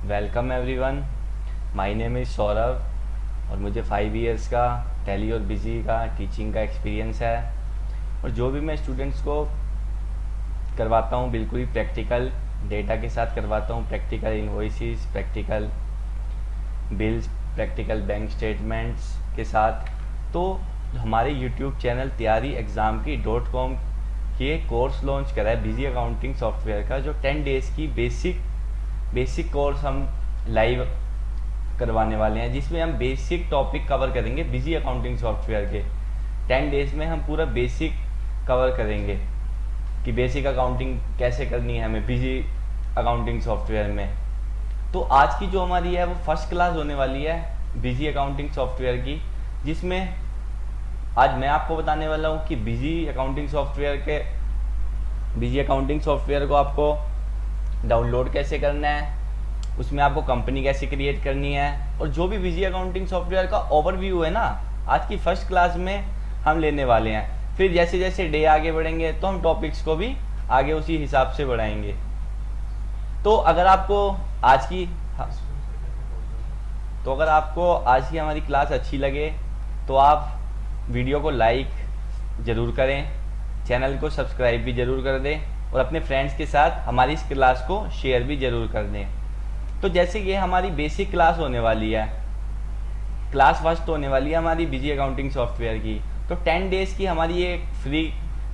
Welcome everyone. My name is Saurabh और मुझे 5 years का टैली और बिजी का टीचिंग का एक्सपीरियंस है। और जो भी मैं स्टूडेंट्स को करवाता हूँ बिल्कुल ही प्रैक्टिकल डेटा के साथ करवाता हूँ। Practical invoices, practical bills, practical bank statements के साथ। तो हमारे यूट्यूब चैनल तैयारी एग्ज़ाम की .com की एक कोर्स लॉन्च करा है बिजी अकाउंटिंग सॉफ्टवेयर का, जो 10 डेज़ की बेसिक कोर्स हम लाइव करवाने वाले हैं, जिसमें हम बेसिक टॉपिक कवर करेंगे बिजी अकाउंटिंग सॉफ्टवेयर के। 10 डेज़ में हम पूरा बेसिक कवर करेंगे कि बेसिक अकाउंटिंग कैसे करनी है हमें बिजी अकाउंटिंग सॉफ्टवेयर में। तो आज की जो हमारी है वो फर्स्ट क्लास होने वाली है बिजी अकाउंटिंग सॉफ्टवेयर की, जिसमें आज मैं आपको बताने वाला हूँ कि बिजी अकाउंटिंग सॉफ्टवेयर को आपको डाउनलोड कैसे करना है, उसमें आपको कंपनी कैसे क्रिएट करनी है, और जो भी बिजी अकाउंटिंग सॉफ्टवेयर का ओवरव्यू है ना, आज की फर्स्ट क्लास में हम लेने वाले हैं। फिर जैसे जैसे डे आगे बढ़ेंगे तो हम टॉपिक्स को भी आगे उसी हिसाब से बढ़ाएंगे। तो अगर आपको आज की हमारी क्लास अच्छी लगे तो आप वीडियो को लाइक ज़रूर करें, चैनल को सब्सक्राइब भी ज़रूर कर दें और अपने फ्रेंड्स के साथ हमारी इस क्लास को शेयर भी ज़रूर कर दें। तो जैसे ये हमारी बेसिक क्लास होने वाली है, क्लास फर्स्ट होने वाली है हमारी बिजी अकाउंटिंग सॉफ्टवेयर की, तो 10 डेज़ की हमारी ये फ्री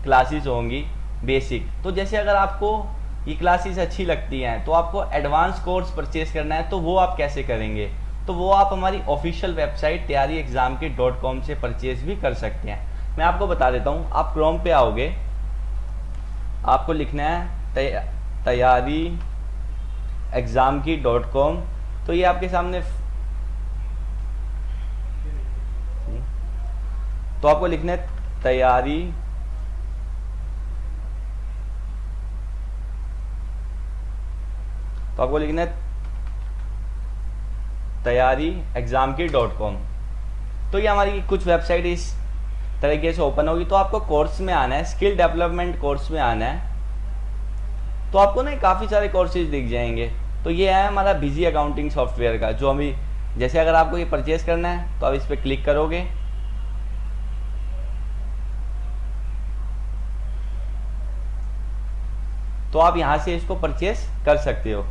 क्लासेस होंगी बेसिक। तो जैसे अगर आपको ये क्लासेस अच्छी लगती हैं तो आपको एडवांस कोर्स परचेज करना है, तो वो आप कैसे करेंगे? तो वो आप हमारी ऑफिशियल वेबसाइट तैयारी एग्ज़ाम के .com से परचेज भी कर सकते हैं। मैं आपको बता देता हूँ। आप क्रोम पे आओगे, आपको लिखना है तैयारी एग्ज़ाम की .com। तो ये आपके सामने, तो आपको लिखना है तैयारी एग्ज़ाम की .com। तो ये हमारी कुछ वेबसाइट इस तरीके से ओपन होगी। तो आपको कोर्स में आना है, स्किल डेवलपमेंट कोर्स में आना है। तो आपको ना काफ़ी सारे कोर्सेज दिख जाएंगे। तो ये है हमारा बिजी अकाउंटिंग सॉफ्टवेयर का, जो अभी जैसे अगर आपको ये परचेज करना है तो आप इस पर क्लिक करोगे, तो आप यहाँ से इसको परचेज कर सकते हो।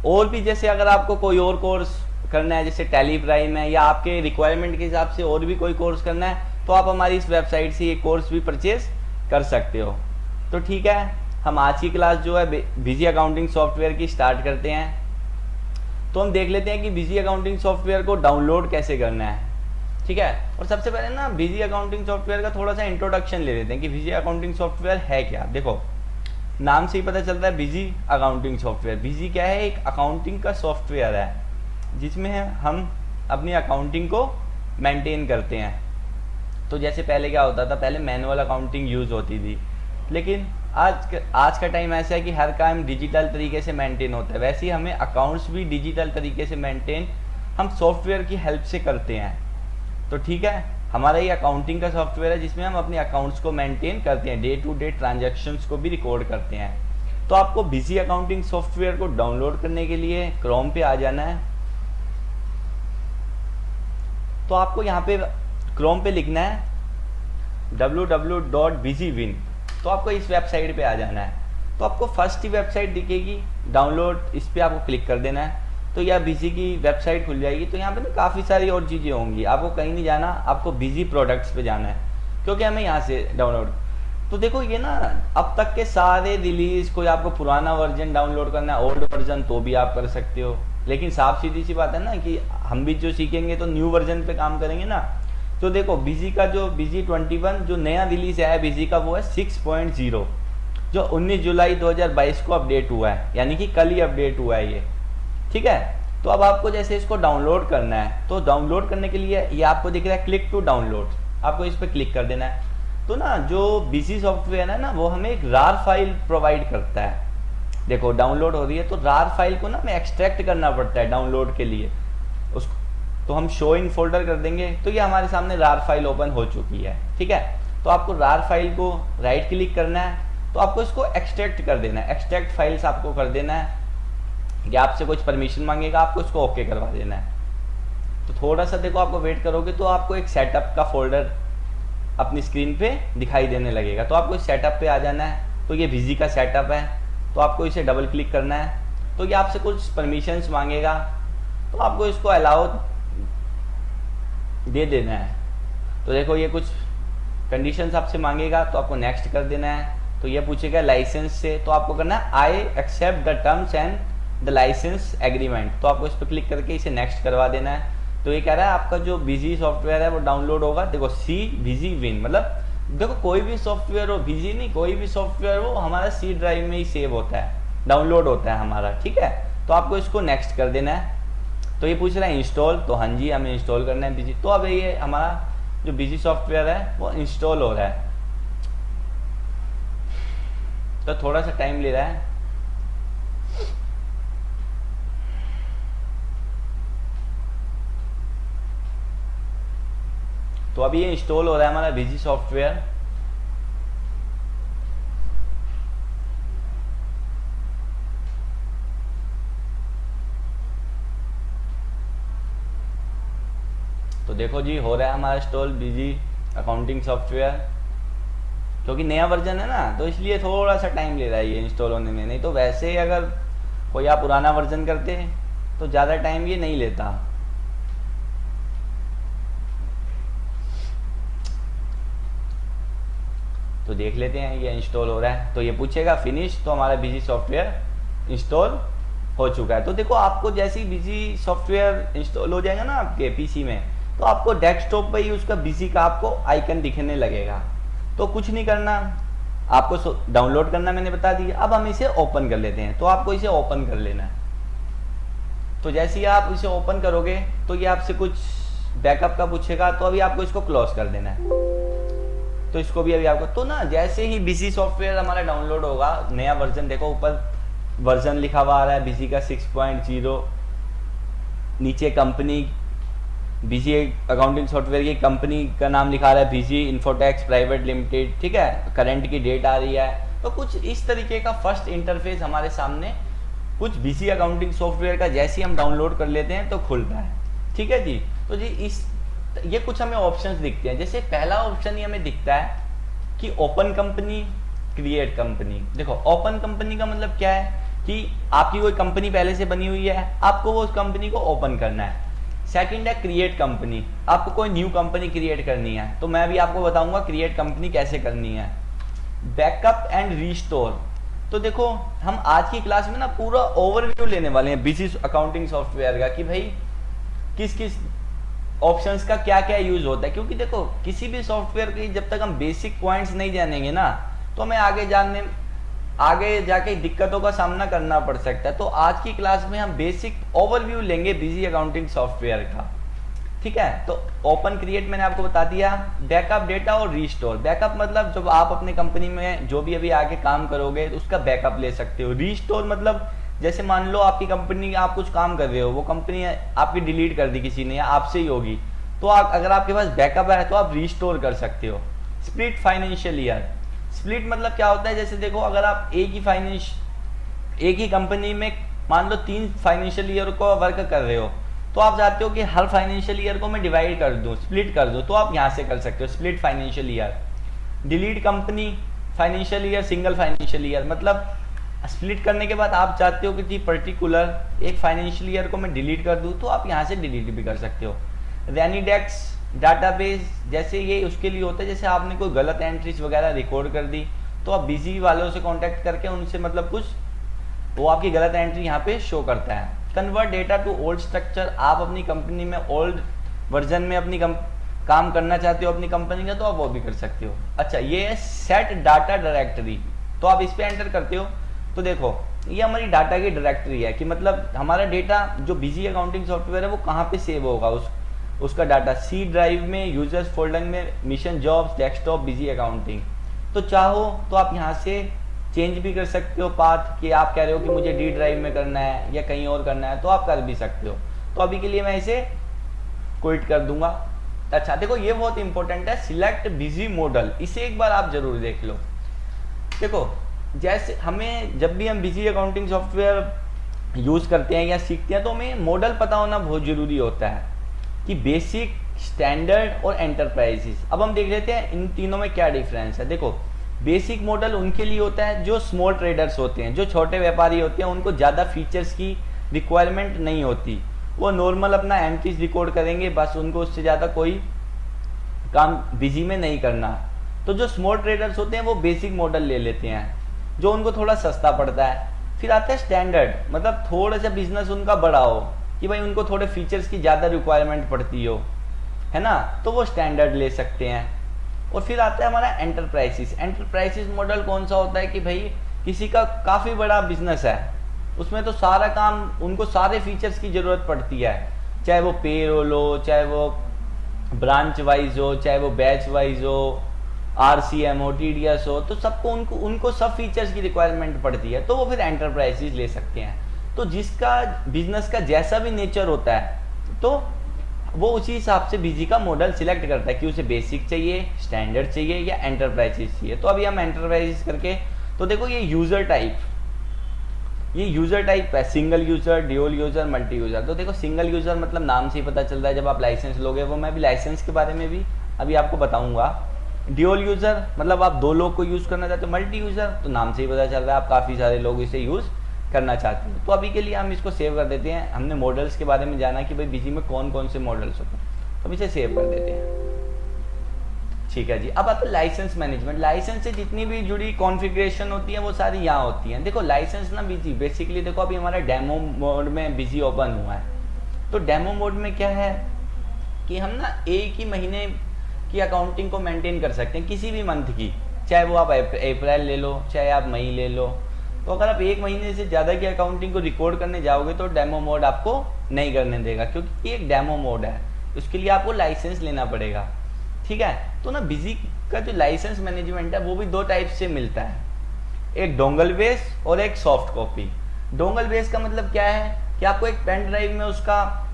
और भी जैसे अगर आपको कोई और कोर्स करना है, जैसे टैली प्राइम है, या आपके रिक्वायरमेंट के हिसाब से और भी कोई कोर्स करना है, तो आप हमारी इस वेबसाइट से ये कोर्स भी परचेज कर सकते हो। तो ठीक है, हम आज की क्लास जो है बिजी अकाउंटिंग सॉफ्टवेयर की स्टार्ट करते हैं। तो हम देख लेते हैं कि बिजी अकाउंटिंग सॉफ्टवेयर को डाउनलोड कैसे करना है। ठीक है, और सबसे पहले ना बिजी अकाउंटिंग सॉफ्टवेयर का थोड़ा सा इंट्रोडक्शन ले लेते हैं कि बिजी अकाउंटिंग सॉफ्टवेयर है क्या। देखो, नाम से ही पता चलता है बिजी अकाउंटिंग सॉफ्टवेयर। बिजी क्या है? एक अकाउंटिंग का सॉफ्टवेयर है जिसमें हम अपनी अकाउंटिंग को मेंटेन करते हैं। तो जैसे पहले क्या होता था, पहले मैनुअल अकाउंटिंग यूज़ होती थी, लेकिन आज का टाइम ऐसा है कि हर काम डिजिटल तरीके से मेंटेन होता है। वैसे ही हमें अकाउंट्स भी डिजिटल तरीके से मेंटेन हम सॉफ्टवेयर की हेल्प से करते हैं। तो ठीक है, हमारा ये अकाउंटिंग का सॉफ्टवेयर है जिसमें हम अपने अकाउंट्स को मेंटेन करते हैं, डे टू डे ट्रांजैक्शंस को भी रिकॉर्ड करते हैं। तो आपको बिजी अकाउंटिंग सॉफ्टवेयर को डाउनलोड करने के लिए क्रोम पे आ जाना है। तो आपको यहाँ पे क्रोम पे लिखना है www.busywin। तो आपको इस वेबसाइट पे आ जाना है। तो आपको फर्स्ट ही वेबसाइट दिखेगी डाउनलोड, इस पर आपको क्लिक कर देना है। तो यह बिजी की वेबसाइट खुल जाएगी। तो यहाँ पे ना काफ़ी सारी और चीज़ें होंगी, आपको कहीं नहीं जाना, आपको बिजी प्रोडक्ट्स पे जाना है, क्योंकि हमें यहाँ से डाउनलोड। तो देखो ये ना अब तक के सारे रिलीज, कोई आपको पुराना वर्जन डाउनलोड करना है, ओल्ड वर्जन, तो भी आप कर सकते हो। लेकिन साफ सीधी सी बात है ना कि हम भी जो सीखेंगे तो न्यू वर्जन पे काम करेंगे ना। तो देखो बिजी का जो बिजी 21 जो नया रिलीज है बिजी का, वो है 6.0, जो 19 जुलाई 2022 को अपडेट हुआ है, यानी कि कल ही अपडेट हुआ है ये। ठीक है, तो अब आपको जैसे इसको डाउनलोड करना है, तो डाउनलोड करने के लिए ये आपको दिख रहा है क्लिक टू डाउनलोड, आपको इस पर क्लिक कर देना है। तो ना जो बिजी सॉफ्टवेयर है ना, वो हमें एक रार फाइल प्रोवाइड करता है। देखो डाउनलोड हो रही है, तो रार फाइल को ना हमें एक्सट्रैक्ट करना पड़ता है डाउनलोड के लिए उसको। तो हम शो इन फोल्डर कर देंगे, तो ये हमारे सामने रार फाइल ओपन हो चुकी है। ठीक है, तो आपको रार फाइल को राइट क्लिक करना है, तो आपको इसको एक्सट्रैक्ट कर देना है, एक्सट्रैक्ट फाइल्स आपको कर देना है। या आपसे कुछ परमिशन मांगेगा, आपको उसको ओके करवा देना है। तो थोड़ा सा देखो, आपको वेट करोगे तो आपको एक सेटअप का फोल्डर अपनी स्क्रीन पे दिखाई देने लगेगा। तो आपको सेटअप पे आ जाना है। तो ये बिजी का सेटअप है, तो आपको इसे डबल क्लिक करना है। तो ये आपसे कुछ परमिशंस मांगेगा, तो आपको इसको अलाउ दे देना है। तो देखो ये कुछ कंडीशंस आपसे मांगेगा, तो आपको नेक्स्ट कर देना है। तो ये पूछेगा लाइसेंस से, तो आपको करना है I accept the terms and the licence agreement. तो आपको इस पर क्लिक करके इसे नेक्स्ट करवा देना है। तो ये कह रहा है आपका जो बिजी सॉफ्टवेयर है वो डाउनलोड होगा। देखो सी बिजी विन, मतलब देखो कोई भी सॉफ्टवेयर हो, बिजी नहीं, कोई भी सॉफ्टवेयर हो हमारा सी ड्राइव में ही सेव होता है, डाउनलोड होता है हमारा, ठीक है। तो आपको इसको नेक्स्ट कर देना है। तो ये पूछ रहा है इंस्टॉल, तो हाँ जी हमें इंस्टॉल करना है बिजी। तो अब ये हमारा जो बिजी सॉफ्टवेयर है वो इंस्टॉल हो रहा है, तो थोड़ा सा टाइम ले रहा है। तो अभी ये इंस्टॉल हो रहा है हमारा बिजी सॉफ्टवेयर। तो देखो जी हो रहा है हमारा इंस्टॉल बिजी अकाउंटिंग सॉफ्टवेयर, क्योंकि नया वर्जन है ना, तो इसलिए थोड़ा सा टाइम ले रहा है ये इंस्टॉल होने में। नहीं तो वैसे अगर कोई आप पुराना वर्जन करते तो ज़्यादा टाइम ये नहीं लेता। तो देख लेते हैं ये इंस्टॉल हो रहा है। तो ये पूछेगा फिनिश, तो हमारा बिजी सॉफ्टवेयर इंस्टॉल हो चुका है। तो देखो आपको जैसे ही बिजी सॉफ्टवेयर इंस्टॉल हो जाएगा ना आपके पीसी में, तो आपको डेस्कटॉप पे ही उसका बिजी का आपको आइकन दिखने लगेगा। तो कुछ नहीं करना, आपको डाउनलोड करना मैंने बता दिया। अब हम इसे ओपन कर लेते हैं। तो आपको इसे ओपन कर लेना है। तो जैसे ही आप इसे ओपन करोगे तो ये आपसे कुछ बैकअप का पूछेगा, तो अभी आपको इसको क्लोज कर देना है। तो इसको भी अभी आपको, तो ना जैसे ही बिजी सॉफ्टवेयर हमारा डाउनलोड होगा, नया वर्जन, देखो ऊपर वर्जन लिखा हुआ आ रहा है बिजी का 6.0, नीचे कंपनी बिजी अकाउंटिंग सॉफ्टवेयर की कंपनी का नाम लिखा रहा है बिजी इन्फोटेक्स प्राइवेट लिमिटेड, ठीक है, करंट की डेट आ रही है। तो कुछ इस तरीके का फर्स्ट इंटरफेस हमारे सामने कुछ बिजी अकाउंटिंग सॉफ्टवेयर का जैसे ही हम डाउनलोड कर लेते हैं तो खुलता है, ठीक है जी। तो जी ये कुछ हमें ऑप्शंस दिखते हैं। जैसे पहला ऑप्शन ही हमें दिखता है कि ओपन कंपनी, क्रिएट कंपनी। देखो ओपन कंपनी का मतलब क्या है कि आपकी कोई कंपनी पहले से बनी हुई है, आपको वो उस कंपनी को ओपन करना है। सेकंड है क्रिएट कंपनी, आपको कोई न्यू कंपनी क्रिएट करनी है। तो मैं भी आपको बताऊंगा क्रिएट कंपनी कैसे करनी है। बैकअप एंड रीस्टोर, तो देखो हम आज की क्लास में ना पूरा ओवरव्यू लेने वाले हैं बिजी अकाउंटिंग सॉफ्टवेयर का, कि भाई किस किस ऑप्शंस का क्या क्या यूज होता है। क्योंकि देखो किसी भी सॉफ्टवेयर की जब तक हम बेसिक पॉइंट्स नहीं जानेंगे ना, तो हमें आगे जाके दिक्कतों का सामना करना पड़ सकता है। तो आज की क्लास में हम बेसिक ओवरव्यू लेंगे बिजी अकाउंटिंग सॉफ्टवेयर का, ठीक है। तो ओपन क्रिएट मैंने आपको बता दिया। बैकअप डेटा और रीस्टोर, बैकअप मतलब जब आप अपने कंपनी में जो भी अभी आगे काम करोगे तो उसका बैकअप ले सकते हो। रीस्टोर मतलब जैसे मान लो आपकी कंपनी, आप कुछ काम कर रहे हो, वो कंपनी आपकी डिलीट कर दी किसी ने या आपसे ही होगी, तो अगर आपके पास बैकअप है तो आप रीस्टोर कर सकते हो। स्प्लिट फाइनेंशियल ईयर, स्प्लिट मतलब क्या होता है, जैसे देखो अगर आप एक ही कंपनी में मान लो 3 फाइनेंशियल ईयर को वर्क कर रहे हो, तो आप चाहते हो कि हर फाइनेंशियल ईयर को मैं डिवाइड कर दूं, स्प्लिट कर दूं, तो आप यहां से कर सकते हो split financial year. Delete company financial year, single financial year, मतलब स्प्लिट करने के बाद आप चाहते हो कि पर्टिकुलर एक फाइनेंशियल ईयर को मैं डिलीट कर दूं, तो आप यहां से डिलीट भी कर सकते हो। रेनिडेक्स डाटाबेस, जैसे ये उसके लिए होता है जैसे आपने कोई गलत एंट्रीज वगैरह रिकॉर्ड कर दी, तो आप बिजी वालों से कांटेक्ट करके उनसे मतलब कुछ वो आपकी गलत एंट्री यहाँ पे शो करता है। Convert data to old structure, आप अपनी कंपनी में ओल्ड वर्जन में अपनी काम करना चाहते हो अपनी कंपनी का, तो आप वो भी कर सकते हो। अच्छा, ये है सेट डाटा डायरेक्टरी, तो आप इस पे एंटर करते हो तो देखो ये हमारी डाटा की डायरेक्टरी है, कि मतलब हमारा डेटा जो बिजी अकाउंटिंग सॉफ्टवेयर है वो कहाँ पे सेव होगा, उसका डाटा सी ड्राइव में, यूजर्स फोल्डर में, mission jobs, desktop, busy accounting. तो चाहो तो आप यहाँ से चेंज भी कर सकते हो पाथ, कि आप कह रहे हो कि मुझे डी ड्राइव में करना है या कहीं और करना है, तो आप कर भी सकते हो। तो अभी के लिए मैं इसे क्विट कर दूंगा। अच्छा देखो ये बहुत इंपॉर्टेंट है, सिलेक्ट बिजी मॉडल, इसे एक बार आप जरूर देख लो। देखो जैसे हमें जब भी हम बिजी अकाउंटिंग सॉफ्टवेयर यूज़ करते हैं या सीखते हैं तो हमें मॉडल पता होना बहुत ज़रूरी होता है कि बेसिक, स्टैंडर्ड और एंटरप्राइजेस। अब हम देख लेते हैं इन तीनों में क्या डिफरेंस है। देखो, बेसिक मॉडल उनके लिए होता है जो स्मॉल ट्रेडर्स होते हैं, जो छोटे व्यापारी होते हैं, उनको ज़्यादा फीचर्स की रिक्वायरमेंट नहीं होती, वो नॉर्मल अपना एंट्रीज रिकॉर्ड करेंगे बस, उनको उससे ज़्यादा कोई काम बिजी में नहीं करना। तो जो स्मॉल ट्रेडर्स होते हैं वो बेसिक मॉडल ले लेते हैं जो उनको थोड़ा सस्ता पड़ता है। फिर आता है स्टैंडर्ड, मतलब थोड़ा सा बिजनेस उनका बड़ा हो कि भाई उनको थोड़े फीचर्स की ज़्यादा रिक्वायरमेंट पड़ती हो, है ना, तो वो स्टैंडर्ड ले सकते हैं। और फिर आता है हमारा एंटरप्राइजेस। एंटरप्राइजेस मॉडल कौन सा होता है कि भाई किसी का काफ़ी बड़ा बिजनेस है, उसमें तो सारा काम, उनको सारे फीचर्स की ज़रूरत पड़ती है, चाहे वो पेरोल हो, चाहे वो ब्रांच वाइज हो, चाहे वो बैच वाइज हो, आरसीएम हो, टीडीएस हो, तो सबको उनको सब फीचर्स की रिक्वायरमेंट पड़ती है, तो वो फिर एंटरप्राइजेस ले सकते हैं। तो जिसका बिजनेस का जैसा भी नेचर होता है तो वो उसी हिसाब से बीजी का मॉडल सिलेक्ट करता है कि उसे बेसिक चाहिए, स्टैंडर्ड चाहिए या एंटरप्राइजेस चाहिए। तो अभी हम एंटरप्राइजेस करके, तो देखो ये यूज़र टाइप है, single user, dual user, multi user. तो देखो सिंगल यूज़र मतलब नाम से ही पता चल रहा है, जब आप लाइसेंस लोगे, वो मैं भी लाइसेंस के बारे में भी अभी आपको बताऊंगा। ड्यूल यूज़र मतलब आप 2 लोग को यूज़ करना चाहते हो। मल्टी यूज़र तो नाम से ही पता चल रहा है आप काफ़ी सारे लोग इसे यूज़ करना चाहते हो। तो अभी के लिए हम इसको सेव कर देते हैं। हमने मॉडल्स के बारे में जाना कि भाई बीजी में कौन कौन से मॉडल्स होते हैं, तो हम इसे सेव कर देते हैं। ठीक है जी। अब आता है लाइसेंस मैनेजमेंट। लाइसेंस से जितनी भी जुड़ी कॉन्फ़िगरेशन होती है वो सारी यहाँ होती हैं। देखो लाइसेंस ना बीजी बेसिकली, देखो अभी हमारा डेमो मोड में बीजी ओपन हुआ है। तो डेमो मोड में क्या है कि हम ना एक ही महीने की अकाउंटिंग को मेंटेन कर सकते हैं, किसी भी मंथ की, चाहे वो आप अप्रैल ले लो, चाहे आप मई ले लो। तो अगर आप एक महीने से ज़्यादा की अकाउंटिंग को रिकॉर्ड करने जाओगे तो डेमो मोड आपको नहीं करने देगा, क्योंकि ये एक डेमो मोड है, उसके लिए आपको लाइसेंस लेना पड़ेगा। ठीक है। तो ना बिजी का जो लाइसेंस मैनेजमेंट है वो भी 2 टाइप से मिलता है, एक डोंगल बेस और एक सॉफ्ट कॉपी। डोंगल बेस का मतलब क्या है कि आपको एक पेन ड्राइव में उसका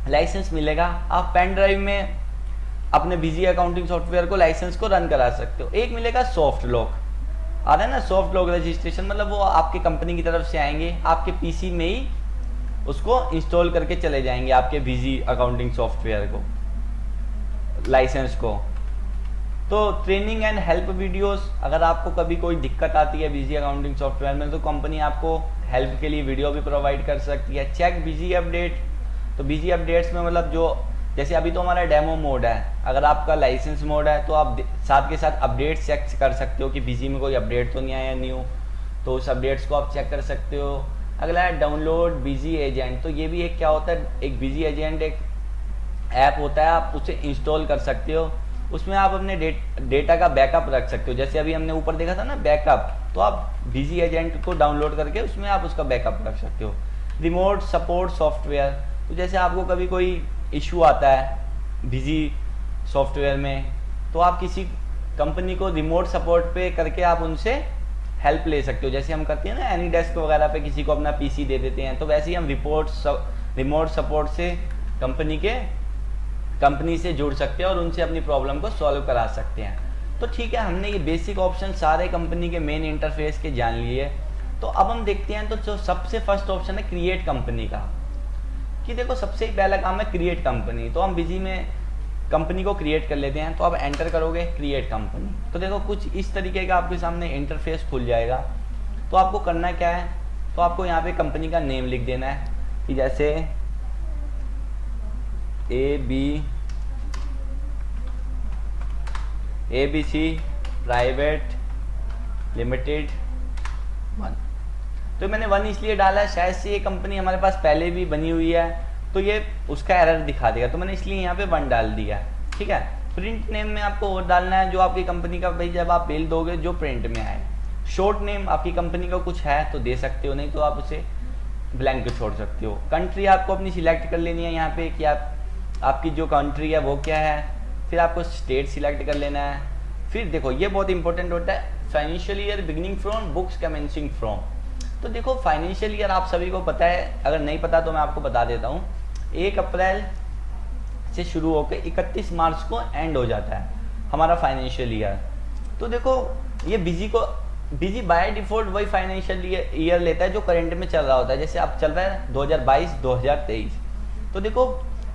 लाइसेंस मिलेगा, आप पेन ड्राइव में अपने बिजी अकाउंटिंग सॉफ्टवेयर को लाइसेंस को रन करा सकते हो। एक मिलेगा सॉफ्ट लॉक, आ रहा है ना, सॉफ्ट लॉक रजिस्ट्रेशन, मतलब वो आपकी कंपनी की तरफ से आएंगे, आपके पीसी में ही उसको इंस्टॉल करके चले जाएंगे आपके बिजी अकाउंटिंग सॉफ्टवेयर को, लाइसेंस को। तो ट्रेनिंग एंड हेल्प वीडियोस, अगर आपको कभी कोई दिक्कत आती है बिजी अकाउंटिंग सॉफ्टवेयर में तो कंपनी आपको हेल्प के लिए वीडियो भी प्रोवाइड कर सकती है। चेक बिजी अपडेट, तो बिजी अपडेट्स में मतलब जो, जैसे अभी तो हमारा डेमो मोड है, अगर आपका लाइसेंस मोड है तो आप साथ के साथ अपडेट चेक कर सकते हो कि बिजी में कोई अपडेट तो नहीं आया न्यू, तो उस अपडेट्स को आप चेक कर सकते हो। अगला है डाउनलोड बिजी एजेंट, तो ये भी एक क्या होता है, एक बिजी एजेंट एक ऐप होता है, आप उसे इंस्टॉल कर सकते हो, उसमें आप अपने डेटा का बैकअप रख सकते हो। जैसे अभी हमने ऊपर देखा था ना बैकअप, तो आप बिजी एजेंट को डाउनलोड करके उसमें आप उसका बैकअप रख सकते हो। रिमोट सपोर्ट सॉफ्टवेयर, तो जैसे आपको कभी कोई इशू आता है बिजी सॉफ्टवेयर में, तो आप किसी कंपनी को रिमोट सपोर्ट पे करके आप उनसे हेल्प ले सकते हो। जैसे हम करते हैं ना एनी डेस्क वगैरह पे किसी को अपना पीसी दे देते हैं, तो वैसे ही हम रिमोट सपोर्ट से कंपनी से जुड़ सकते हैं और उनसे अपनी प्रॉब्लम को सॉल्व करा सकते हैं। तो ठीक है, हमने ये बेसिक ऑप्शन सारे कंपनी के मेन इंटरफेस के जान लिए। तो अब हम देखते हैं, तो जो सबसे फर्स्ट ऑप्शन है क्रिएट कंपनी का, कि देखो सबसे पहला काम है क्रिएट कंपनी। तो हम बिजी में कंपनी को क्रिएट कर लेते हैं। तो अब एंटर करोगे क्रिएट कंपनी, तो देखो कुछ इस तरीके का आपके सामने इंटरफेस खुल जाएगा। तो आपको करना क्या है, तो आपको यहाँ पे कंपनी का नेम लिख देना है कि जैसे ABC प्राइवेट लिमिटेड 1। तो मैंने 1 इसलिए डाला है, शायद से ये कंपनी हमारे पास पहले भी बनी हुई है तो ये उसका एरर दिखा देगा, तो मैंने इसलिए यहाँ पे 1 डाल दिया। ठीक है। प्रिंट नेम में आपको और डालना है जो आपकी कंपनी का, भाई जब आप बिल दोगे जो प्रिंट में आए। शॉर्ट नेम आपकी कंपनी का कुछ है तो दे सकते हो, नहीं तो आप उसे ब्लैंक छोड़ सकते हो। कंट्री आपको अपनी सिलेक्ट कर लेनी है यहाँ पे कि आपकी जो कंट्री है वो क्या है। फिर आपको स्टेट सिलेक्ट कर लेना है। फिर देखो ये बहुत इंपॉर्टेंट होता है, financial year beginning from, books commencing from. तो देखो फाइनेंशियल ईयर आप सभी को पता है, अगर नहीं पता तो मैं आपको बता देता हूँ, 1 अप्रैल से शुरू होकर 31 मार्च को एंड हो जाता है हमारा फाइनेंशियल ईयर। तो देखो ये बिजी को बीजी बाय डिफॉल्ट वही फाइनेंशियल ईयर लेता है जो करंट में चल रहा होता है। जैसे अब चल रहा है 2022 2023, तो देखो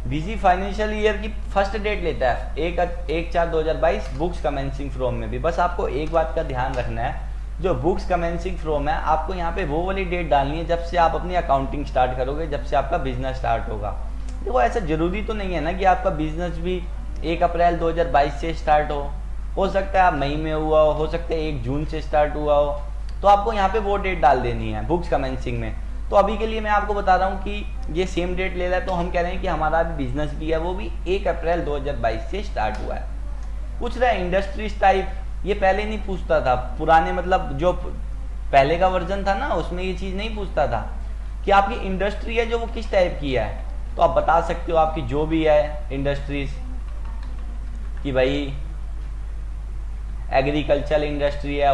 बीजी फाइनेंशियल ईयर की फर्स्ट डेट लेता है 1/4/2022 बुक्स कमेंसिंग फ्रॉम में भी। बस आपको एक बात का ध्यान रखना है, जो बुक्स कमेंसिंग फ्रॉम है आपको यहाँ पे वो वाली डेट डालनी है जब से आप अपनी अकाउंटिंग स्टार्ट करोगे, जब से आपका बिजनेस स्टार्ट होगा। देखो ऐसा जरूरी तो नहीं है ना कि आपका बिजनेस भी 1 अप्रैल 2022 से स्टार्ट हो सकता है आप मई में हुआ हो सकता है 1 जून से स्टार्ट हुआ हो, तो आपको यहाँ पे वो डेट डाल देनी है बुक्स कमेंसिंग में। तो अभी के लिए मैं आपको बता रहा हूँ कि ये सेम डेट ले रहा है, तो हम कह रहे हैं कि हमारा बिजनेस भी है वो भी 1 अप्रैल 2022 से स्टार्ट हुआ है। पूछ रहा है इंडस्ट्रीज टाइप, ये पहले नहीं पूछता था, पुराने मतलब जो पहले का वर्जन था ना उसमें ये चीज़ नहीं पूछता था कि आपकी इंडस्ट्री है जो वो किस टाइप की है। तो आप बता सकते हो आपकी जो भी है इंडस्ट्रीज, कि भाई एग्रीकल्चर इंडस्ट्री है,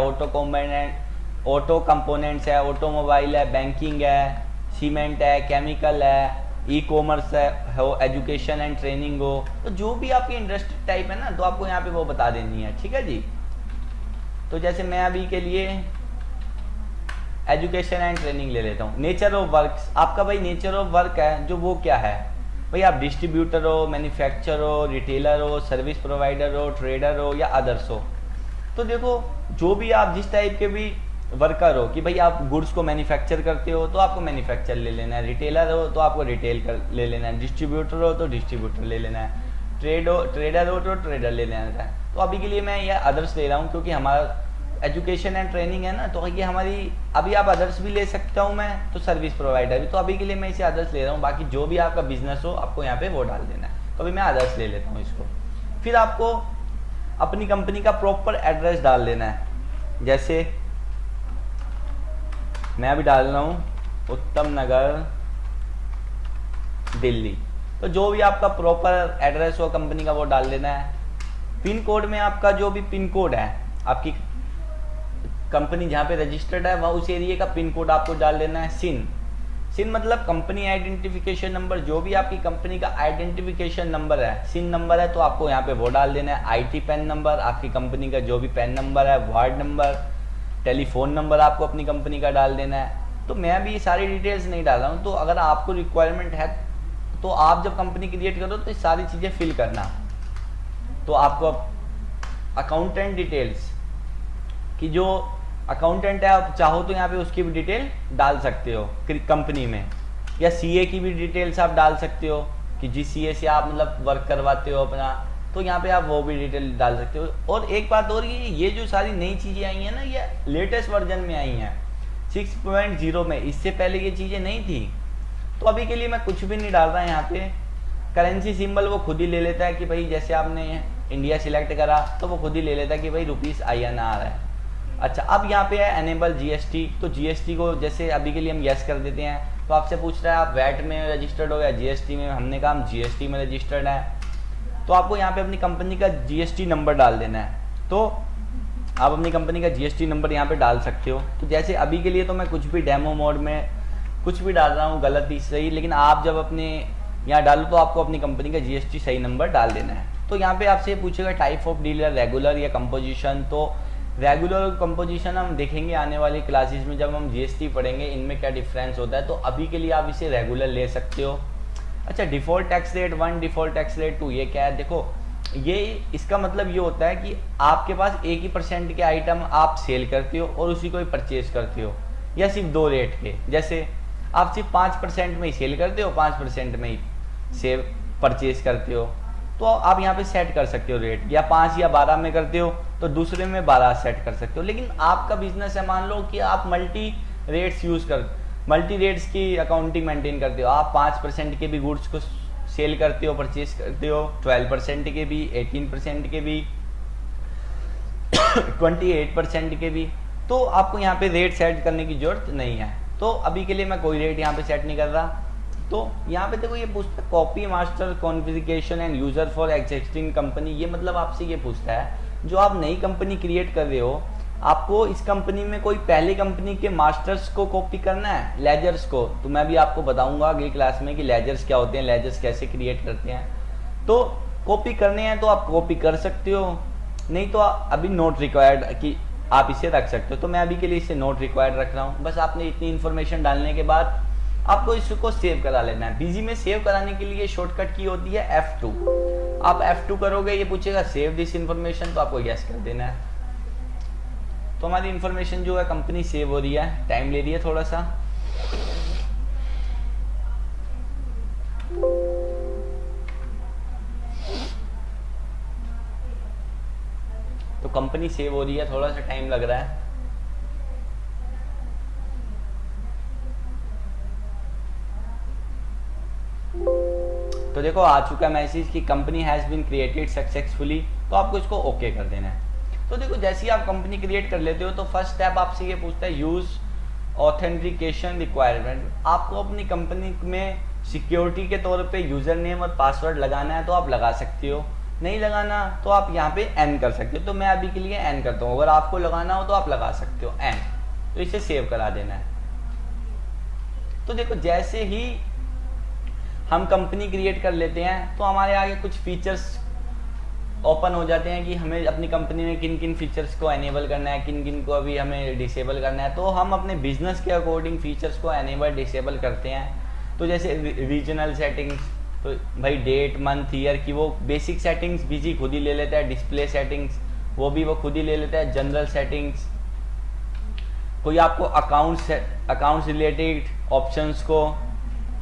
ऑटो कंपोनेंट्स है, ऑटोमोबाइल है, बैंकिंग है, सीमेंट है, केमिकल है, ई कॉमर्स है, हो एजुकेशन एंड ट्रेनिंग हो, तो जो भी आपकी इंडस्ट्री टाइप है ना तो आपको यहाँ पे वो बता देनी है। ठीक है जी। तो जैसे मैं अभी के लिए एजुकेशन एंड ट्रेनिंग ले लेता हूँ। नेचर ऑफ वर्क, आपका भाई नेचर ऑफ वर्क है जो वो क्या है भाई, आप डिस्ट्रीब्यूटर हो, मैन्युफैक्चरर हो, रिटेलर हो, सर्विस प्रोवाइडर हो, ट्रेडर हो या अदर्स हो। तो देखो जो भी आप जिस टाइप के भी वर्कर हो कि भाई आप गुड्स को मैन्युफैक्चर करते हो तो आपको मैन्युफैक्चर ले लेना है, रिटेलर हो तो आपको रिटेल कर ले लेना है, डिस्ट्रीब्यूटर हो तो डिस्ट्रीब्यूटर ले लेना है, ट्रेडर हो तो ट्रेडर ले लेना है। तो अभी के लिए मैं ये अदर्स ले रहा हूँ क्योंकि हमारा एजुकेशन एंड ट्रेनिंग है ना, तो ये हमारी अभी आप अदर्स भी ले सकता हूँ मैं, तो सर्विस प्रोवाइडर भी, तो अभी के लिए मैं इसे अदर्स ले रहा हूँ। बाकी जो भी आपका बिजनेस हो आपको यहाँ पे वो डाल देना है। तो अभी मैं अदर्स ले लेता हूँ इसको। फिर आपको अपनी कंपनी का प्रॉपर एड्रेस डाल देना है। जैसे मैं अभी डाल रहा हूँ उत्तम नगर दिल्ली, तो जो भी आपका प्रॉपर एड्रेस हो कंपनी का वो डाल देना है। पिन कोड में आपका जो भी पिन कोड है आपकी कंपनी जहाँ पे रजिस्टर्ड है वह उस एरिया का पिन कोड आपको डाल देना है। सिन मतलब कंपनी आइडेंटिफिकेशन नंबर, जो भी आपकी कंपनी का आइडेंटिफिकेशन नंबर है, सिन नंबर है तो आपको यहाँ पे वो डाल देना है। आईटी पैन नंबर, आपकी कंपनी का जो भी पैन नंबर है, वार्ड नंबर, टेलीफोन नंबर आपको अपनी कंपनी का डाल देना है। तो मैं अभी ये सारी डिटेल्स नहीं डाल रहा हूँ, तो अगर आपको रिक्वायरमेंट है तो आप जब कंपनी क्रिएट करो तो ये सारी चीज़ें फिल करना। तो आपको अकाउंटेंट डिटेल्स कि जो अकाउंटेंट है आप चाहो तो यहाँ पे उसकी भी डिटेल डाल सकते हो कंपनी में, या सीए की भी डिटेल्स आप डाल सकते हो कि जिस सीए से आप मतलब वर्क करवाते हो अपना, तो यहाँ पे आप वो भी डिटेल डाल सकते हो। और एक बात और, ये जो सारी नई चीज़ें आई हैं ना ये लेटेस्ट वर्जन में आई हैं 6.0 में, इससे पहले ये चीज़ें नहीं थी। तो अभी के लिए मैं कुछ भी नहीं डाल रहा यहाँ पे। करेंसी सिंबल वो खुद ही ले लेता है कि भाई जैसे आपने इंडिया सिलेक्ट करा तो वो खुद ही ले लेता है कि भाई ₹INR है। अच्छा, अब यहाँ पे है एनेबल जीएसटी, तो जीएसटी को जैसे अभी के लिए हम यस कर देते हैं। तो आपसे पूछ रहा है आप वैट में रजिस्टर्ड हो या जीएसटी में, हमने कहा हम जीएसटी में रजिस्टर्ड है। तो आपको यहाँ पे अपनी कंपनी का जीएसटी नंबर डाल देना है। तो आप अपनी कंपनी का जीएसटी नंबर यहाँ पे डाल सकते हो। तो जैसे अभी के लिए तो मैं कुछ भी डेमो मोड में कुछ भी डाल रहा हूँ, गलत ही सही, लेकिन आप जब अपने यहाँ डालो तो आपको अपनी कंपनी का जीएसटी सही नंबर डाल देना है। तो यहाँ पे आपसे पूछेगा टाइप ऑफ डीलर, रेगुलर या कंपोजिशन। तो रेगुलर और कंपोजिशन हम देखेंगे आने वाली क्लासेस में जब हम जीएसटी पढ़ेंगे, इनमें क्या डिफरेंस होता है। तो अभी के लिए आप इसे रेगुलर ले सकते हो। अच्छा, default tax rate 1, default tax rate 2, ये क्या है? देखो ये इसका मतलब ये होता है कि आपके पास एक ही % के आइटम आप सेल करते हो और उसी को ही परचेज करते हो, या सिर्फ 2 रेट के। जैसे आप सिर्फ 5% में ही सेल करते हो, 5% में ही से परचेज करते हो, तो आप यहाँ पे सेट कर सकते हो रेट, या 5 या 12 में करते हो तो दूसरे में 12 सेट कर सकते हो। लेकिन आपका बिजनेस है, मान लो कि आप मल्टी रेट्स की अकाउंटिंग मेंटेन करते हो, आप 5% के भी गुड्स को सेल करते हो, परचेज करते हो, 12% के भी, 18% के भी, 28% के भी, तो आपको यहाँ पे रेट सेट करने की जरूरत नहीं है। तो अभी के लिए मैं कोई रेट यहाँ पे सेट नहीं कर रहा। तो यहाँ पे देखो ये पूछता है copy master configuration and user for existing company. ये मतलब आपसे ये पूछता है जो आप नई कंपनी क्रिएट कर रहे हो, आपको इस कंपनी में कोई पहले कंपनी के मास्टर्स को कॉपी करना है, लेजर्स को। तो मैं भी आपको बताऊंगा अगली क्लास में कि लेजर्स क्या होते हैं, लेजर्स कैसे क्रिएट करते हैं। तो कॉपी करने हैं तो आप कॉपी कर सकते हो, नहीं तो अभी नॉट रिक्वायर्ड कि आप इसे रख सकते हो। तो मैं अभी के लिए इसे नोट रिक्वायर्ड रख रहा हूँ। बस आपने इतनी इन्फॉर्मेशन डालने के बाद आपको इसको सेव करा लेना है। बिजी में सेव कराने के लिए शॉर्टकट की होती है F2। आप F2 करोगे, ये पूछेगा सेव दिस इन्फॉर्मेशन, तो आपको यस कर देना है। तो हमारी इन्फॉर्मेशन जो है कंपनी सेव हो रही है, टाइम ले रही है थोड़ा सा। तो कंपनी सेव हो रही है, थोड़ा सा टाइम लग रहा है। तो देखो आ चुका मैसेज कि company has been created successfully. तो आपको इसको ओके कर देना है। तो देखो जैसे ही आप कंपनी क्रिएट कर लेते हो तो फर्स्ट स्टेप आपसे ये पूछता है यूज ऑथेंटिकेशन रिक्वायरमेंट। आपको अपनी कंपनी में सिक्योरिटी के तौर पे यूजर नेम और पासवर्ड लगाना है तो आप लगा सकते हो, नहीं लगाना तो आप यहाँ पे एन कर सकते हो। तो मैं अभी के लिए एन करता हूँ, अगर आपको लगाना हो तो आप लगा सकते हो एन। तो इसे सेव करा देना है। तो देखो जैसे ही हम कंपनी क्रिएट कर लेते हैं तो हमारे आगे कुछ फीचर्स ओपन हो जाते हैं कि हमें अपनी कंपनी में किन किन फीचर्स को एनेबल करना है, किन किन को अभी हमें डिसेबल करना है। तो हम अपने बिजनेस के अकॉर्डिंग फीचर्स को एनेबल डिसेबल करते हैं। तो जैसे रीजनल सेटिंग्स, तो भाई डेट मंथ ईयर की वो बेसिक सेटिंग्स बिजी खुद ही ले लेता है। डिस्प्ले सेटिंग्स वो भी वो खुद ही ले लेता है। जनरल सेटिंग्स, कोई आपको अकाउंट्स रिलेटेड ऑप्शंस को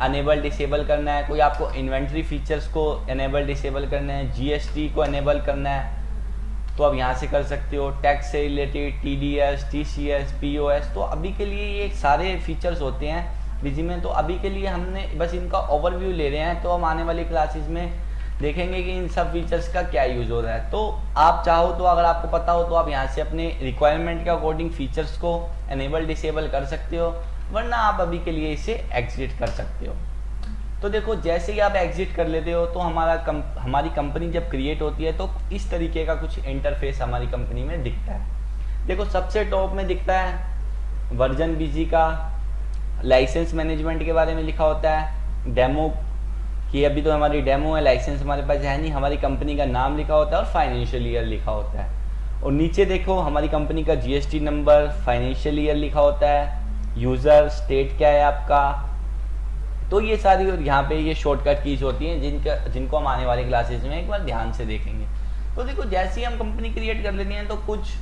अनेबल डिसेबल करना है, कोई आपको इन्वेंट्री फीचर्स को अनेबल डिसेबल करना है, जीएसटी को अनेबल करना है तो आप यहाँ से कर सकते हो। टैक्स से रिलेटेड टीडीएस, टीसीएस, पीओएस, तो अभी के लिए ये सारे फीचर्स होते हैं बिजी में। तो अभी के लिए हमने बस इनका ओवरव्यू ले रहे हैं। तो हम आने वाली क्लासेस में देखेंगे कि इन सब फीचर्स का क्या यूज़ हो रहा है। तो आप चाहो तो अगर आपको पता हो तो आप यहाँ से अपने रिक्वायरमेंट के अकॉर्डिंग फीचर्स को अनेबल डिसेबल कर सकते हो, वरना आप अभी के लिए इसे एग्जिट कर सकते हो। तो देखो जैसे ही आप एग्जिट कर लेते हो तो हमारी कंपनी जब क्रिएट होती है तो इस तरीके का कुछ इंटरफेस हमारी कंपनी में दिखता है। देखो सबसे टॉप में दिखता है वर्जन बिजी का, लाइसेंस मैनेजमेंट के बारे में लिखा होता है, डेमो कि अभी तो हमारी डेमो है, लाइसेंस हमारे पास है नहीं, हमारी कंपनी का नाम लिखा होता है और फाइनेंशियल ईयर लिखा होता है। और नीचे देखो हमारी कंपनी का जीएसटी नंबर, फाइनेंशियल ईयर लिखा होता है, यूज़र स्टेट क्या है आपका। तो ये सारी और यहाँ पे ये शॉर्टकट कीज होती हैं जिनको हम आने वाली क्लासेस में एक बार ध्यान से देखेंगे। तो देखो जैसे ही हम कंपनी क्रिएट कर लेते हैं तो कुछ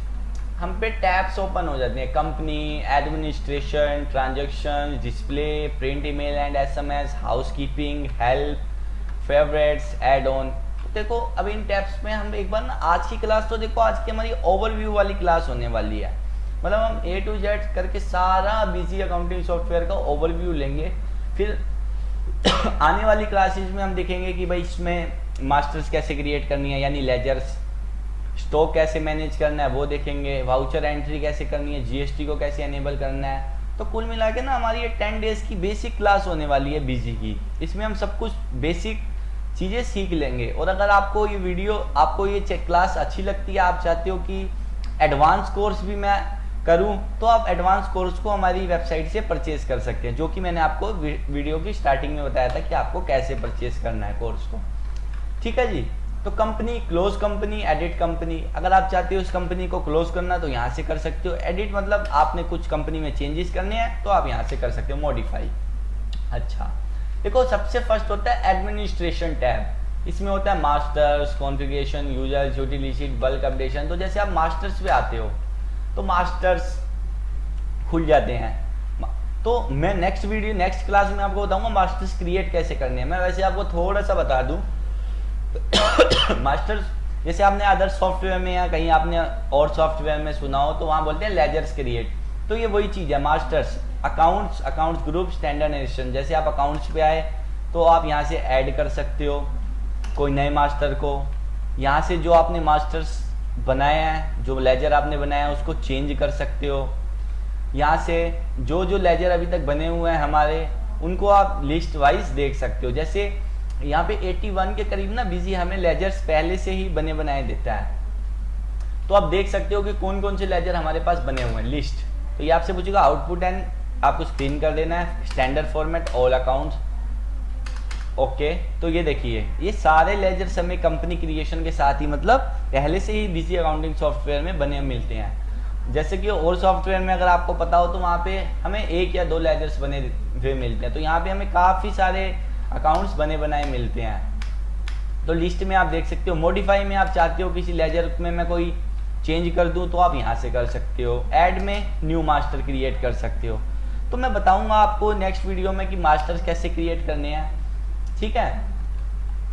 हम पे टैब्स ओपन हो जाते हैं। Company, administration, transaction, display, print email and SMS, housekeeping, help, favourites, add on. देखो अब इन टैब्स में हम एक बार ना आज की क्लास, तो देखो आज की हमारी ओवरव्यू वाली क्लास होने वाली है। मतलब हम A to Z करके सारा बिजी अकाउंटिंग सॉफ्टवेयर का ओवरव्यू लेंगे। फिर आने वाली क्लासेस में हम देखेंगे कि भाई इसमें मास्टर्स कैसे क्रिएट करनी है, यानी लेजर्स, स्टॉक कैसे मैनेज करना है वो देखेंगे, वाउचर एंट्री कैसे करनी है, जीएसटी को कैसे एनेबल करना है। तो कुल मिला के ना हमारी ये 10 डेज की बेसिक क्लास होने वाली है बिजी की। इसमें हम सब कुछ बेसिक चीज़ें सीख लेंगे। और अगर आपको ये वीडियो, आपको ये क्लास अच्छी लगती है, आप चाहते हो कि एडवांस कोर्स भी मैं करूं, तो आप एडवांस कोर्स को हमारी वेबसाइट से परचेज कर सकते हैं, जो कि मैंने आपको वीडियो की स्टार्टिंग में बताया था कि आपको कैसे परचेज करना है कोर्स को। ठीक है जी। तो company, close company, edit company, अगर आप चाहते हो उस कंपनी को क्लोज करना तो यहाँ से कर सकते हो। एडिट मतलब आपने कुछ कंपनी में चेंजेस करने हैं तो आप यहाँ से कर सकते हो, मॉडिफाई। अच्छा देखो सबसे फर्स्ट होता है एडमिनिस्ट्रेशन टैब। इसमें होता है masters, configuration, users, utility, bulk updation. तो जैसे आप मास्टर्स पे आते हो तो मास्टर्स खुल जाते हैं। तो मैं नेक्स्ट क्लास में आपको बताऊंगा मास्टर्स क्रिएट कैसे करने हैं। मैं वैसे आपको थोड़ा सा बता दूं मास्टर्स जैसे आपने अदर सॉफ्टवेयर में या कहीं आपने और सॉफ्टवेयर में सुना हो तो वहाँ बोलते हैं लेजर्स क्रिएट। तो ये वही चीज़ है मास्टर्स। Accounts group, standardisation. जैसे आप अकाउंट्स पे आए तो आप यहाँ से ऐड कर सकते हो कोई नए मास्टर को। यहाँ से जो आपने मास्टर्स बनाया है, जो लेजर आपने बनाया है उसको चेंज कर सकते हो। यहाँ से जो लेजर अभी तक बने हुए हैं हमारे, उनको आप लिस्ट वाइज देख सकते हो। जैसे यहाँ पे 81 के करीब ना बिजी हमें लेजर्स पहले से ही बने बनाए देता है। तो आप देख सकते हो कि कौन कौन से लेजर हमारे पास बने हुए हैं, लिस्ट। तो ये आपसे पूछेगा आउटपुट एंड आपको स्क्रीन कर देना है, standard format, all accounts, okay. तो ये देखिए ये सारे लेजर्स हमें कंपनी क्रिएशन के साथ ही मतलब पहले से ही बिजी अकाउंटिंग सॉफ्टवेयर में बने मिलते हैं। जैसे कि और सॉफ्टवेयर में अगर आपको पता हो तो वहाँ पे हमें एक या दो लेजर्स बने हुए मिलते हैं, तो यहाँ पे हमें काफ़ी सारे अकाउंट्स बने बनाए मिलते हैं। तो लिस्ट में आप देख सकते हो, मॉडिफाई में आप चाहते हो किसी लेजर में मैं कोई चेंज कर दूं तो आप यहाँ से कर सकते हो, ऐड में न्यू मास्टर क्रिएट कर सकते हो। तो मैं बताऊंगा आपको नेक्स्ट वीडियो में कि मास्टर्स कैसे क्रिएट करने हैं, ठीक है।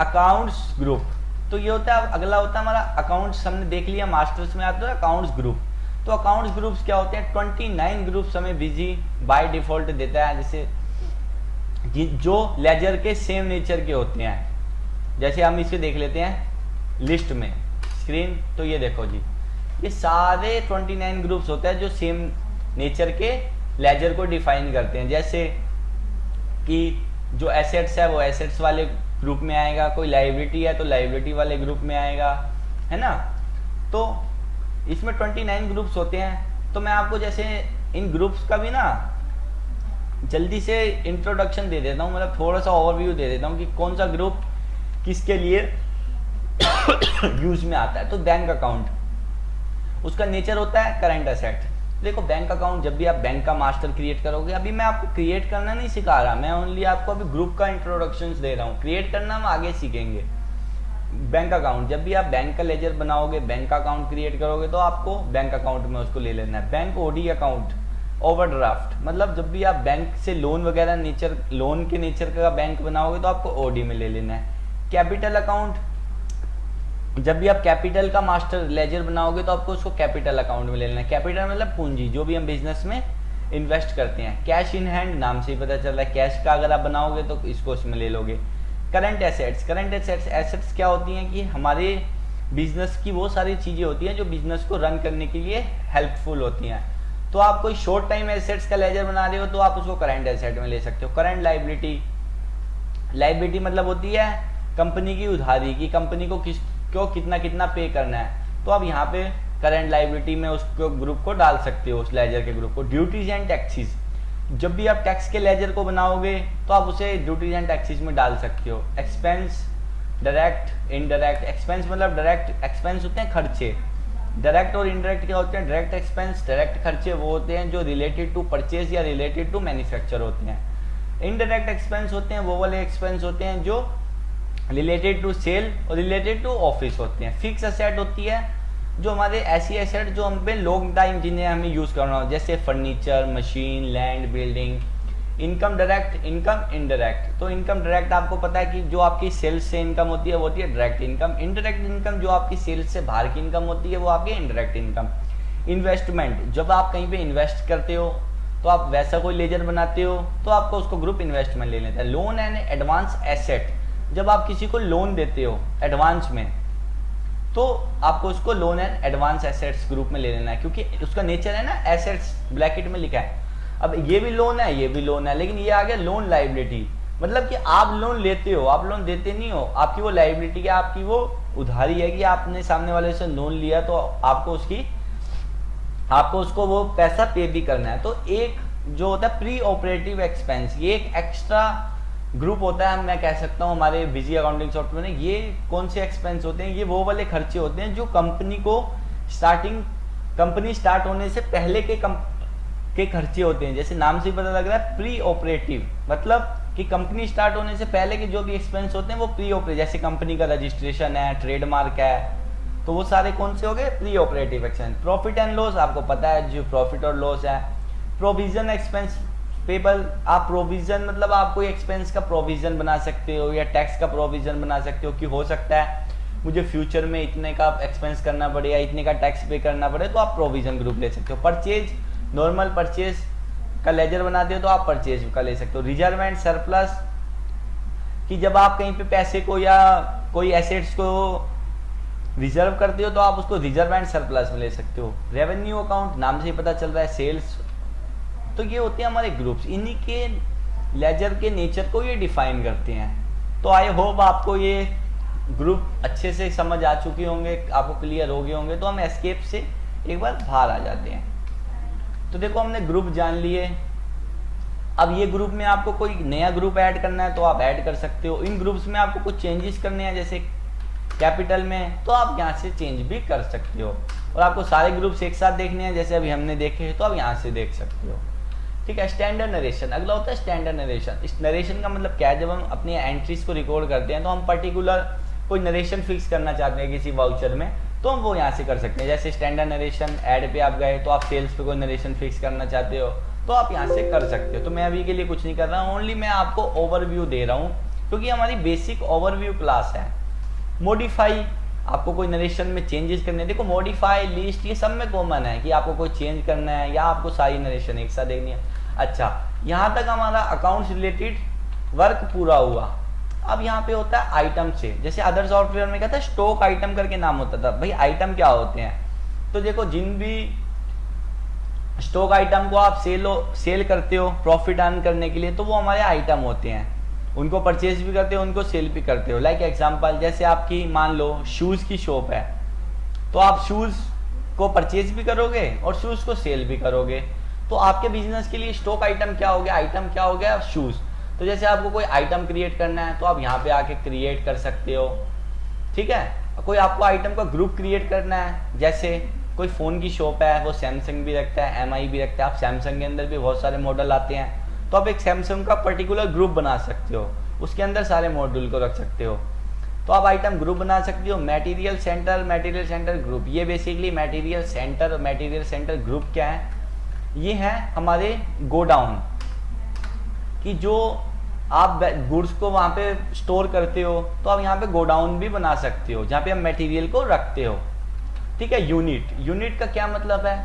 अकाउंट्स ग्रुप, तो ये होता है, अगला होता है हमारा अकाउंट्स, हमने देख लिया मास्टर्स में आता है अकाउंट्स ग्रुप। तो अकाउंट्स ग्रुप्स क्या होते हैं, 29 ग्रुप्स हमें बिजी बाय डिफॉल्ट देता है, जैसे जो लेजर के सेम नेचर के होते हैं। जैसे हम इसे देख लेते हैं लिस्ट में स्क्रीन, तो ये देखो जी, ये सारे 29 ग्रुप्स होते हैं जो सेम नेचर के लेजर को डिफाइन करते हैं। जैसे कि जो एसेट्स है वो एसेट्स वाले ग्रुप में आएगा, कोई लाइबिलिटी है तो लाइबिलिटी वाले ग्रुप में आएगा, है ना। तो इसमें 29 ग्रुप्स होते हैं। तो मैं आपको जैसे इन ग्रुप्स का भी ना जल्दी से इंट्रोडक्शन दे देता हूँ, मतलब थोड़ा सा ओवरव्यू दे देता हूँ कि कौन सा ग्रुप किसके लिए यूज में आता है। तो बैंक अकाउंट, उसका नेचर होता है करंट एसेट। देखो बैंक अकाउंट, जब भी आप बैंक का मास्टर क्रिएट करोगे, अभी मैं आपको क्रिएट करना नहीं सिखा रहा, मैं ओनली आपको अभी ग्रुप का इंट्रोडक्शन दे रहा हूँ, क्रिएट करना हम आगे सीखेंगे। बैंक अकाउंट, जब भी आप बैंक का लेजर बनाओगे, बैंक का अकाउंट क्रिएट करोगे तो आपको बैंक अकाउंट में उसको ले लेना है। बैंक ओडी अकाउंट, ओवरड्राफ्ट, मतलब जब भी आप बैंक से लोन वगैरह नेचर, लोन के नेचर का बैंक बनाओगे तो आपको ओडी में ले लेना है। कैपिटल अकाउंट, जब भी आप कैपिटल का मास्टर लेजर बनाओगे तो आपको उसको कैपिटल अकाउंट में ले लेना है। कैपिटल मतलब पूंजी, जो भी हम बिजनेस में इन्वेस्ट करते हैं। कैश इन हैंड, नाम से ही पता चल रहा है कैश का अगर आप बनाओगे तो इसको उसमें ले लोगे। करंट एसेट्स, करंट एसेट्स क्या होती हैं कि हमारे बिजनेस की वो सारी चीज़ें होती हैं जो बिजनेस को रन करने के लिए हेल्पफुल होती हैं। तो आप कोई शॉर्ट टाइम एसेट्स का लेजर बना रहे हो तो आप उसको करंट एसेट में ले सकते हो। करंट लाइबिलिटी, लाइबिलिटी मतलब होती है कंपनी की उधारी, की कंपनी को क्यों कितना कितना पे करना है, तो आप यहाँ पे करंट लाइबिलिटी में उसको ग्रुप को डाल सकते हो, उस लेजर के ग्रुप को। ड्यूटीज एंड टैक्सेस, जब भी आप टैक्स के लेजर को बनाओगे तो आप उसे ड्यूटीज एंड टैक्सेस में डाल सकते हो। Expense, direct, indirect. एक्सपेंस मतलब डायरेक्ट एक्सपेंस होते हैं खर्चे, डायरेक्ट और इनडायरेक्ट क्या होते हैं। डायरेक्ट एक्सपेंस, डायरेक्ट खर्चे वो होते हैं जो रिलेटेड टू परचेज या रिलेटेड टू मैन्युफैक्चर होते हैं। इनडायरेक्ट एक्सपेंस होते हैं वो वाले एक्सपेंस होते हैं जो रिलेटेड टू सेल और रिलेटेड टू ऑफिस होते हैं। फिक्स एसेट होती है जो हमारे ऐसी एसेट जो हम पे लॉन्ग टाइम जिन्हें हमें यूज करना हो, जैसे furniture, machine, land, building. Income direct, income indirect. तो इनकम डायरेक्ट आपको पता है कि जो आपकी सेल्स से इनकम होती है वो होती है डायरेक्ट इनकम। इनडायरेक्ट इनकम जो आपकी सेल्स से बाहर की इनकम होती है वो आपकी इनडायरेक्ट इनकम। इन्वेस्टमेंट, जब आप कहीं पे इन्वेस्ट करते हो तो आप वैसा कोई लेजर बनाते हो तो आपको उसको ग्रुप इन्वेस्टमेंट ले लेता है। लोन एंड एडवांस एसेट, जब आप किसी को लोन देते हो एडवांस में तो आपको उसको loan and advance assets group में ले लेना है, क्योंकि उसका नेचर है ना एसेट्स, ब्रैकेट में लिखा है। अब ये भी लोन है, ये भी लोन है, लेकिन ये आ गया लोन लाइबिलिटी, मतलब कि आप लोन लेते हो, आप लोन देते नहीं हो। आपकी वो लाइबिलिटी है, आपकी वो उधारी है कि आपने सामने वाले से लोन लिया तो आपको उसको वो पैसा पे भी करना है। तो एक जो होता है प्री ऑपरेटिव एक्सपेंस, ये एक एक्स्ट्रा ग्रुप होता है, मैं कह सकता हूँ हमारे बिजी अकाउंटिंग सॉफ्टवेयर में। ये कौन से एक्सपेंस होते हैं, ये वो वाले खर्चे होते हैं जो कंपनी स्टार्ट होने से पहले के खर्चे होते हैं। जैसे नाम से ही पता लग रहा है प्री ऑपरेटिव, मतलब कि कंपनी स्टार्ट होने से पहले के जो भी एक्सपेंस होते हैं वो प्री ऑपरेटिव, जैसे कंपनी का रजिस्ट्रेशन है, ट्रेडमार्क है, तो वो सारे कौन से हो गए, pre operative expense. Profit and loss, आपको पता है जो प्रॉफिट और लॉस है। प्रोविजन एक्सपेंस पेबल, आप प्रोविजन मतलब आप कोई एक्सपेंस का प्रोविजन बना सकते हो या टैक्स का प्रोविजन बना सकते हो कि हो सकता है मुझे फ्यूचर में इतने का एक्सपेंस करना पड़े या इतने का टैक्स पे करना पड़े, तो आप प्रोविजन ग्रुप ले सकते हो। परचेज, नॉर्मल परचेज का लेजर बनाते हो तो आप परचेज का ले सकते हो। रिजर्व एंड सरप्लस, कि जब आप कहीं पे पैसे को या कोई एसेट्स को रिजर्व करते हो तो आप उसको रिजर्व एंड सरप्लस में ले सकते हो। रेवेन्यू अकाउंट, नाम से ही पता चल रहा है सेल्स। तो ये होते हैं हमारे ग्रुप्स, इन्हीं के लेजर के नेचर को ये डिफाइन करते हैं। तो आई होप आपको ये ग्रुप अच्छे से समझ आ चुके होंगे, आपको क्लियर हो गए होंगे। तो हम एस्केप से एक बार बाहर आ जाते हैं। तो देखो हमने ग्रुप जान लिए। अब ये ग्रुप में आपको कोई नया ग्रुप ऐड करना है तो आप ऐड कर सकते हो। इन ग्रुप्स में आपको कुछ चेंजेस करने हैं जैसे कैपिटल में, तो आप यहाँ से चेंज भी कर सकते हो। और आपको सारे ग्रुप्स एक साथ देखने हैं जैसे अभी हमने देखे हैं, तो आप यहाँ से देख सकते हो। ठीक है, स्टैंडर्ड नरेशन अगला होता है स्टैंडर्ड नरेशन। इस नरेशन का मतलब क्या है, जब हम अपनी एंट्रीज को रिकॉर्ड करते हैं तो हम पर्टिकुलर कोई नरेशन फिक्स करना चाहते हैं किसी वाउचर में, तो हम वो यहाँ से कर सकते हैं। जैसे स्टैंडर्ड नरेशन ऐड पे आप गए तो आप सेल्स पे कोई नरेशन फिक्स करना चाहते हो तो आप यहाँ से कर सकते हो। तो मैं अभी के लिए कुछ नहीं कर रहा हूँ, ओनली मैं आपको ओवरव्यू दे रहा हूँ क्योंकि हमारी बेसिक ओवरव्यू क्लास है। मॉडिफाई आपको कोई नरेशन में चेंजेस करने, देखो मॉडिफाई लिस्ट ये सब में कॉमन है कि आपको कोई चेंज करना है या आपको सारी नरेशन एक साथ देखनी है। अच्छा, यहाँ तक हमारा अकाउंट्स रिलेटेड वर्क पूरा हुआ। अब यहाँ पे होता है आइटम से, जैसे अदर सॉफ्टवेयर में क्या था, स्टॉक आइटम करके नाम होता था। भाई आइटम क्या होते हैं, तो देखो जिन भी स्टॉक आइटम को आप सेल करते हो प्रॉफिट अर्न करने के लिए, तो वो हमारे आइटम होते हैं। उनको परचेज भी करते हो, उनको सेल भी करते हो। लाइक एग्जांपल, जैसे आपकी मान लो शूज़ की शॉप है, तो आप शूज़ को परचेज भी करोगे और शूज़ को सेल भी करोगे। तो आपके बिजनेस के लिए स्टॉक आइटम क्या हो गया, आइटम क्या हो गया, शूज़। तो जैसे आपको कोई आइटम क्रिएट करना है तो आप यहाँ पे आके क्रिएट कर सकते हो। ठीक है, कोई आपको आइटम का ग्रुप क्रिएट करना है, जैसे कोई फ़ोन की शॉप है, वो सैमसंग भी रखता है, एमआई भी रखता है। आप सैमसंग के अंदर भी बहुत सारे मॉडल आते हैं, तो आप एक सैमसंग का पर्टिकुलर ग्रुप बना सकते हो, उसके अंदर सारे मॉड्यूल को रख सकते हो। तो आप आइटम ग्रुप बना सकते हो। मटेरियल सेंटर ग्रुप, ये बेसिकली मटेरियल सेंटर ग्रुप क्या है, ये है हमारे गोडाउन कि जो आप गुड्स को वहाँ पे स्टोर करते हो, तो आप यहाँ पे गोडाउन भी बना सकते हो जहाँ पे आप मटेरियल को रखते हो। ठीक है, यूनिट का क्या मतलब है,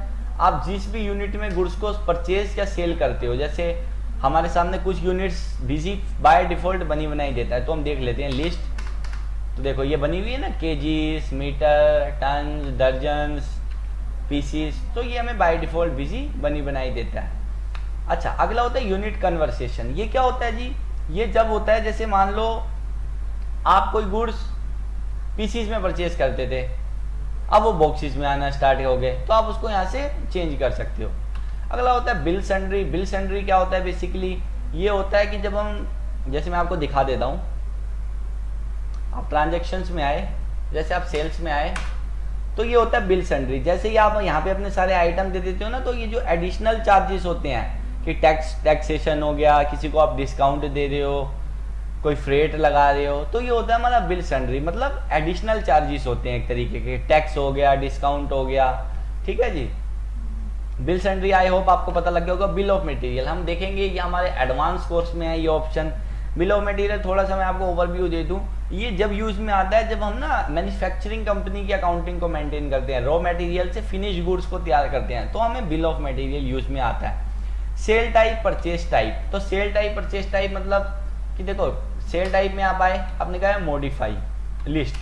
आप जिस भी यूनिट में गुड्स को परचेज या सेल करते हो, जैसे हमारे सामने कुछ यूनिट्स बिजी बाय डिफॉल्ट बनी बनाई देता है, तो हम देख लेते हैं लिस्ट। तो देखो ये बनी हुई है ना, केजीज, मीटर, टन, दर्जन्स, पीसीस, तो ये हमें बाय डिफॉल्ट बिजी बनी बनाई देता है। अच्छा, अगला होता है यूनिट कन्वर्सेशन। ये क्या होता है जी, ये जब होता है जैसे मान लो आप कोई गुड्स पीसीस में परचेज करते थे, अब वो बॉक्सेस में आना स्टार्ट हो गए, तो आप उसको यहाँ से चेंज कर सकते हो। अगला होता है बिल सन्ड्री। बिल सन्ड्री क्या होता है, बेसिकली ये होता है कि जब हम, जैसे मैं आपको दिखा देता हूँ, आप ट्रांजैक्शंस में आए, जैसे आप सेल्स में आए, तो ये होता है बिल सन्ड्री। जैसे ही आप यहाँ पे अपने सारे आइटम दे देते हो ना, तो ये जो एडिशनल चार्जेस होते हैं कि टैक्सेशन हो गया, किसी को आप डिस्काउंट दे रहे हो, कोई फ्रेट लगा रहे हो, तो ये होता है हमारा बिल सन्ड्री, मतलब एडिशनल चार्जेस होते हैं एक तरीके के, टैक्स हो गया, डिस्काउंट हो गया। ठीक है जी, बिल सन्ड्री आई होप आपको पता लग गया होगा। बिल ऑफ मटेरियल हम देखेंगे, ये हमारे एडवांस कोर्स में है ये ऑप्शन। बिल ऑफ मटेरियल थोड़ा सा मैं आपको ओवरव्यू दे दूं, ये जब यूज में आता है जब हम ना मैन्युफैक्चरिंग कंपनी की अकाउंटिंग को मेंटेन करते हैं, रॉ मटेरियल से फिनिश गुड्स को तैयार करते हैं, तो हमें बिल ऑफ मटेरियल यूज में आता है। Sale type, purchase type. तो सेल टाइप, परचेज टाइप मतलब कि देखो सेल टाइप में आप आए, आपने कहा है मॉडिफाई लिस्ट,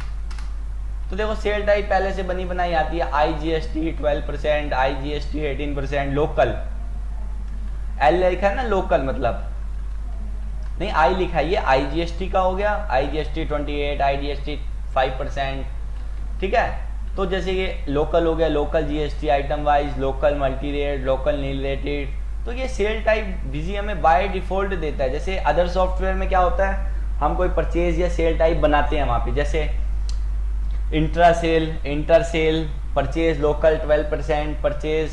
तो देखो सेल टाइप पहले से बनी बनाई आती है, IGST 12%, IGST 18%, लोकल, एल लिखा है ना लोकल, मतलब नहीं आई लिखा है, ये IGST का हो गया, IGST 28, IGST 5%। ठीक है, तो जैसे ये लोकल हो गया, local GST item wise, local multi rate, local nil rated. तो ये सेल टाइप बिजी हमें बाय डिफॉल्ट देता है। जैसे अदर सॉफ्टवेयर में क्या होता है, हम कोई परचेज या सेल टाइप बनाते हैं वहाँ पे, जैसे intra sale, inter sale, purchase local 12%, purchase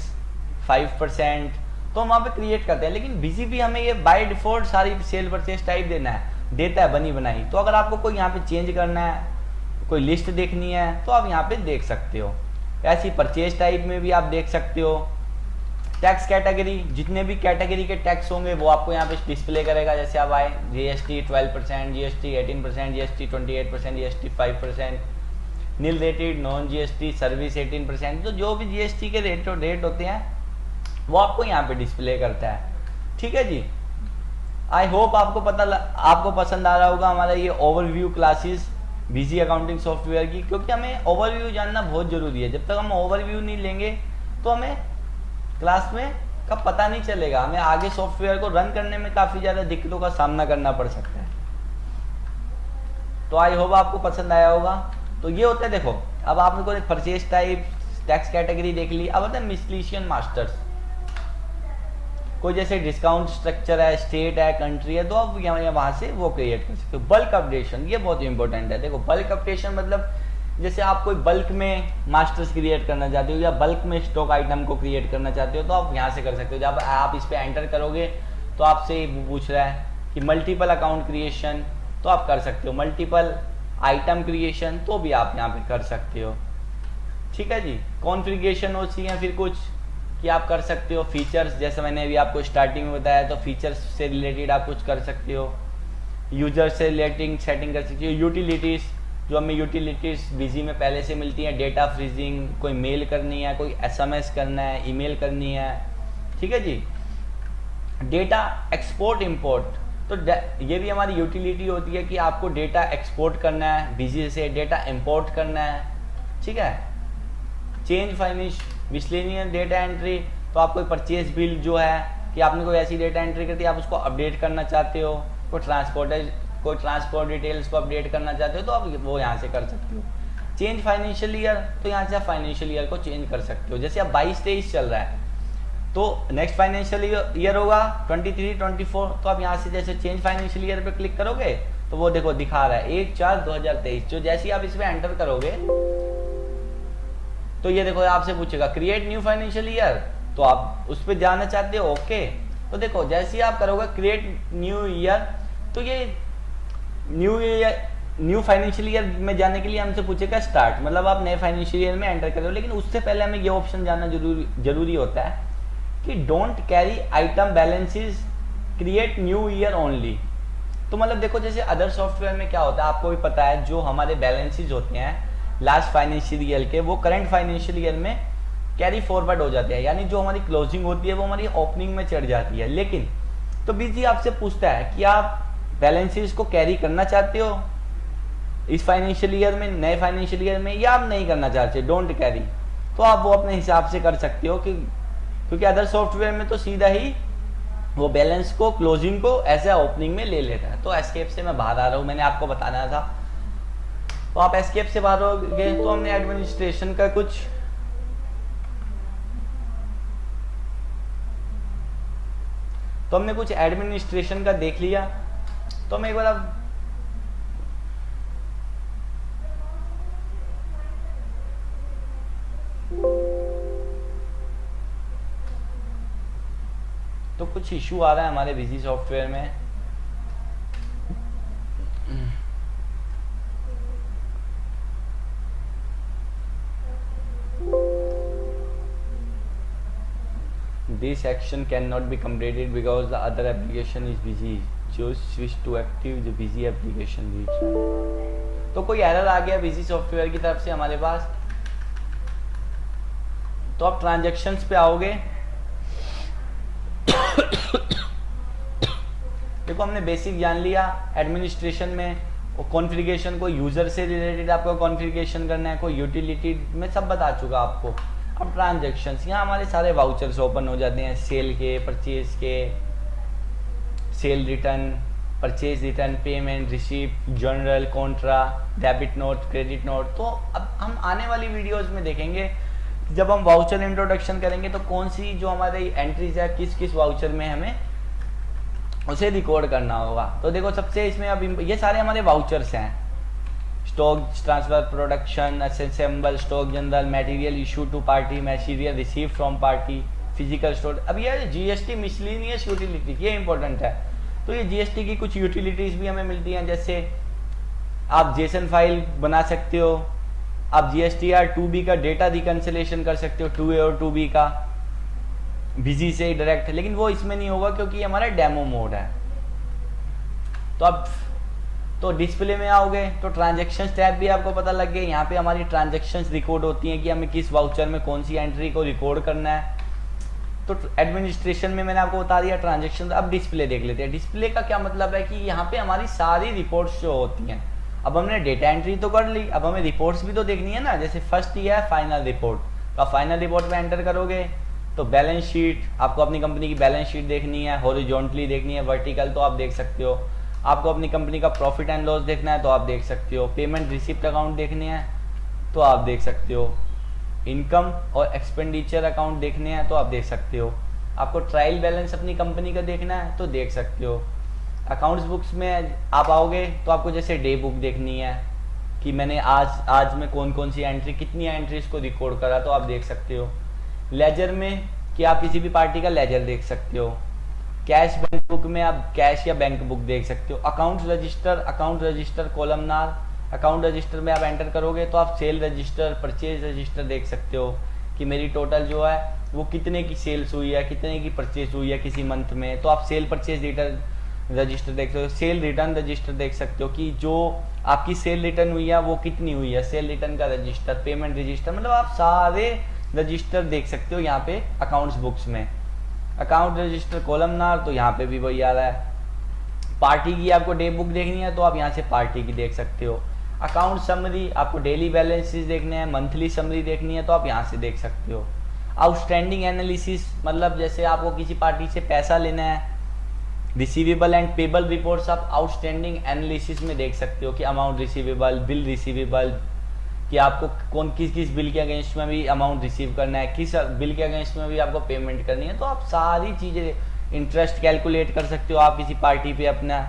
5%, तो हम वहाँ पे क्रिएट करते हैं। लेकिन बिजी भी हमें ये बाय डिफॉल्ट सारी सेल परचेज टाइप देता है बनी बनाई। तो अगर आपको कोई यहाँ पे चेंज करना है, कोई लिस्ट देखनी है, तो आप यहाँ पे देख सकते हो। ऐसी परचेज टाइप में भी आप देख सकते हो। टैक्स कैटेगरी, जितने भी कैटेगरी के टैक्स होंगे वो आपको यहाँ पे डिस्प्ले करेगा। जैसे आप आए, GST 12%, GST 18%, GST 28%, GST 5%, nil rated, non GST, service 18%, तो जो भी GST के रेट होते हैं वो आपको यहाँ पे डिस्प्ले करता है। ठीक है जी, आई होप आपको पसंद आ रहा होगा हमारा ये overview classes busy accounting software की, क्योंकि हमें ओवरव्यू जानना बहुत जरूरी है। जब तक हम ओवरव्यू नहीं लेंगे तो हमें क्लास में का पता नहीं चलेगा, हमें आगे सॉफ्टवेयर को रन करने में काफ़ी ज़्यादा दिक्कतों का सामना करना पड़ सकता है। तो आई होप आपको पसंद आया होगा। तो ये होता है, देखो अब आपने को परचेज टाइप, टैक्स कैटेगरी देख ली। अब होता है मिसलेनियस मास्टर्स। कोई जैसे डिस्काउंट स्ट्रक्चर है, स्टेट है, कंट्री है, तो आप वहाँ से वो क्रिएट कर सकते हो। बल्क अपडेशन, ये बहुत इंपॉर्टेंट है। देखो बल्क अपडेशन मतलब जैसे आप कोई बल्क में मास्टर्स क्रिएट करना चाहते हो या बल्क में स्टॉक आइटम को क्रिएट करना चाहते हो तो आप यहाँ से कर सकते हो। जब आप इस पर एंटर करोगे तो आपसे पूछ रहा है कि मल्टीपल अकाउंट क्रिएशन, तो आप कर सकते हो। मल्टीपल आइटम क्रिएशन तो भी आप यहाँ पे कर सकते हो। ठीक है जी। कॉन्फ़िगरेशन होती है फिर कुछ कि आप कर सकते हो। फीचर्स जैसे मैंने अभी आपको स्टार्टिंग में बताया, तो फीचर्स से रिलेटेड आप कुछ कर सकते हो। यूजर से रिलेटिंग सेटिंग कर सकते हो। यूटिलिटीज़, जो हमें यूटिलिटीज़ बिजी में पहले से मिलती हैं। डेटा फ्रीजिंग, कोई मेल करनी है, कोई एसएमएस करना है, ईमेल करनी है। ठीक है जी। डेटा एक्सपोर्ट इंपोर्ट, तो ये भी हमारी यूटिलिटी होती है कि आपको डेटा एक्सपोर्ट करना है बिजी से, डेटा इंपोर्ट करना है। ठीक है। Change finance miscellaneous data entry, तो आप कोई परचेज बिल जो है कि आपने कोई ऐसी डेटा एंट्री करती है आप उसको अपडेट करना चाहते हो, कोई ट्रांसपोर्ट डिटेल्स को अपडेट करना चाहते हो तो आप वो यहाँ से कर सकते हो। चेंज फाइनेंशियल ईयर, तो यहाँ से आप फाइनेंशियल ईयर को चेंज कर सकते हो। जैसे अब 22-23 चल रहा है तो नेक्स्ट फाइनेंशियल ईयर होगा 23-24, तो आप यहाँ से जैसे चेंज फाइनेंशियल ईयर पे क्लिक करोगे तो वो देखो दिखा रहा है 1/4/2023। जो जैसे ही आप इसमें एंटर करोगे तो ये देखो आपसे पूछेगा क्रिएट न्यू फाइनेंशियल ईयर, तो आप उस पर जाना चाहते हो। ओके, तो देखो जैसे ही आप करोगे क्रिएट न्यू ईयर, तो ये न्यू फाइनेंशियल ईयर में जाने के लिए हमसे पूछेगा स्टार्ट, मतलब आप नए फाइनेंशियल ईयर में एंटर करो। लेकिन उससे पहले हमें ये ऑप्शन जानना जरूरी होता है कि don't carry item balances, create new year only. तो मतलब देखो जैसे अदर सॉफ्टवेयर में क्या होता है आपको भी पता है, जो हमारे बैलेंसेज होते हैं लास्ट फाइनेंशियल ईयर के वो करंट फाइनेंशियल ईयर में कैरी फॉरवर्ड हो जाते हैं, यानी जो हमारी क्लोजिंग होती है वो हमारी ओपनिंग में चढ़ जाती है। लेकिन तो बीजी आपसे पूछता है कि आप बैलेंसेस को कैरी करना चाहते हो इस फाइनेंशियल ईयर में, नए फाइनेंशियल ईयर में, या आप नहीं करना चाहते डोंट कैरी, तो आप वो अपने हिसाब से कर सकते हो। क्योंकि अदर सॉफ्टवेयर में तो सीधा ही वो बैलेंस को क्लोजिंग को ऐसे ओपनिंग में ले लेता है। तो एस्केप से मैं बाहर आ रहा हूँ, मैंने आपको बताना था। तो आप एस्केप से बाहर हो गए तो हमने एडमिनिस्ट्रेशन का कुछ एडमिनिस्ट्रेशन का देख लिया। तो हम एक बार अब तो कुछ इशू आ रहा है हमारे बिजी सॉफ्टवेयर में। This action cannot be completed because the other application is busy. Just switch to active the busy application. तो कोई एरर आ गया बिजी सॉफ्टवेयर की तरफ से हमारे पास। तो आप ट्रांजैक्शंस पे आओगे। देखो हमने बेसिक जान लिया एडमिनिस्ट्रेशन में, और कॉन्फ़िगरेशन को यूजर से रिलेटेड आपको कॉन्फ़िगरेशन करना है, कोई यूटिलिटी में सब बता चुका आपको। अब ट्रांजैक्शंस, यहाँ हमारे सारे वाउचर्स ओपन हो जाते हैं, सेल के, परचेज के, cell return, purchase return, payment, receipt, general, Contra, debit note, credit note. तो अब हम आने वाली वीडियोस में देखेंगे जब हम वाउचर इंट्रोडक्शन करेंगे तो कौन सी जो हमारी एंट्रीज है किस किस वाउचर में हमें उसे रिकॉर्ड करना होगा। तो देखो सबसे इसमें अब ये सारे हमारे वाउचर्स हैं, stock transfer, production, assemble, stock journal, material issue to party, material receive from party, physical store. अब ये जीएसटी मिसलेनियस यूटिलिटी, ये इंपॉर्टेंट है। तो ये जीएसटी की कुछ यूटिलिटीज भी हमें मिलती हैं, जैसे आप जेसन फाइल बना सकते हो, आप जीएसटीआर 2B का डेटा रिकंसिलेशन कर सकते हो, 2A और 2B का बिजी से डायरेक्ट। लेकिन वो इसमें नहीं होगा क्योंकि ये हमारा डेमो मोड है। तो अब तो डिस्प्ले में आओगे तो ट्रांजैक्शंस टैब भी आपको पता लग गया। यहाँ पे हमारी ट्रांजैक्शंस रिकॉर्ड होती हैं कि हमें किस वाउचर में कौन सी एंट्री को रिकॉर्ड करना है। तो एडमिनिस्ट्रेशन में मैंने आपको बता दिया ट्रांजैक्शन। अब डिस्प्ले देख लेते हैं। डिस्प्ले का क्या मतलब है कि यहाँ पे हमारी सारी रिपोर्ट्स जो होती हैं। अब हमने डेटा एंट्री तो कर ली, अब हमें रिपोर्ट्स भी तो देखनी है ना। जैसे फर्स्ट ये है फाइनल रिपोर्ट, तो आप फाइनल रिपोर्ट में एंटर करोगे तो बैलेंस शीट, आपको अपनी कंपनी की बैलेंस शीट देखनी है, हॉरिजॉन्टली देखनी है, वर्टिकल तो आप देख सकते हो। आपको अपनी कंपनी का प्रॉफिट एंड लॉस देखना है तो आप देख सकते हो। पेमेंट रिसिप्ट अकाउंट देखने हैं तो आप देख सकते हो। इनकम और एक्सपेंडिचर अकाउंट देखने हैं तो आप देख सकते हो। आपको ट्रायल बैलेंस अपनी कंपनी का देखना है तो देख सकते हो। अकाउंट्स बुक्स में आप आओगे तो आपको जैसे डे बुक देखनी है, कि मैंने आज में कौन कौन सी एंट्री, कितनी एंट्रीज को रिकॉर्ड करा, तो आप देख सकते हो। लेजर में कि आप किसी भी पार्टी का लेजर देख सकते हो। कैश बैंक बुक में आप कैश या बैंक बुक देख सकते हो। Account register columnar, account register में आप एंटर करोगे तो आप सेल रजिस्टर, परचेज रजिस्टर देख सकते हो कि मेरी टोटल जो है वो कितने की सेल्स हुई है, कितने की परचेज हुई है किसी मंथ में, तो आप सेल परचेज रिटर्न रजिस्टर देख सकते हो। सेल रिटर्न रजिस्टर देख सकते हो कि जो आपकी सेल रिटर्न हुई है वो कितनी हुई है, सेल रिटर्न का रजिस्टर, पेमेंट रजिस्टर, मतलब आप सारे रजिस्टर देख सकते हो यहाँ पे अकाउंट्स बुक्स में। अकाउंट रजिस्टर कॉलमनार, तो यहाँ पे भी वही आ रहा है। पार्टी की आपको डे बुक देखनी है तो आप यहाँ से पार्टी की देख सकते हो। अकाउंट समरी, आपको डेली बैलेंसेस देखने हैं, मंथली समरी देखनी है तो आप यहाँ से देख सकते हो। आउटस्टैंडिंग एनालिसिस, मतलब जैसे आपको किसी पार्टी से पैसा लेना है, रिसीवेबल एंड पेबल रिपोर्ट्स आप आउटस्टैंडिंग एनालिसिस में देख सकते हो कि अमाउंट रिसीवेबल, बिल रिसीवेबल, कि आपको किस बिल के अगेंस्ट में भी अमाउंट रिसीव करना है, किस बिल के अगेंस्ट में भी आपको पेमेंट करनी है, तो आप सारी चीज़ें, इंटरेस्ट कैलकुलेट कर सकते हो आप किसी पार्टी पे अपना,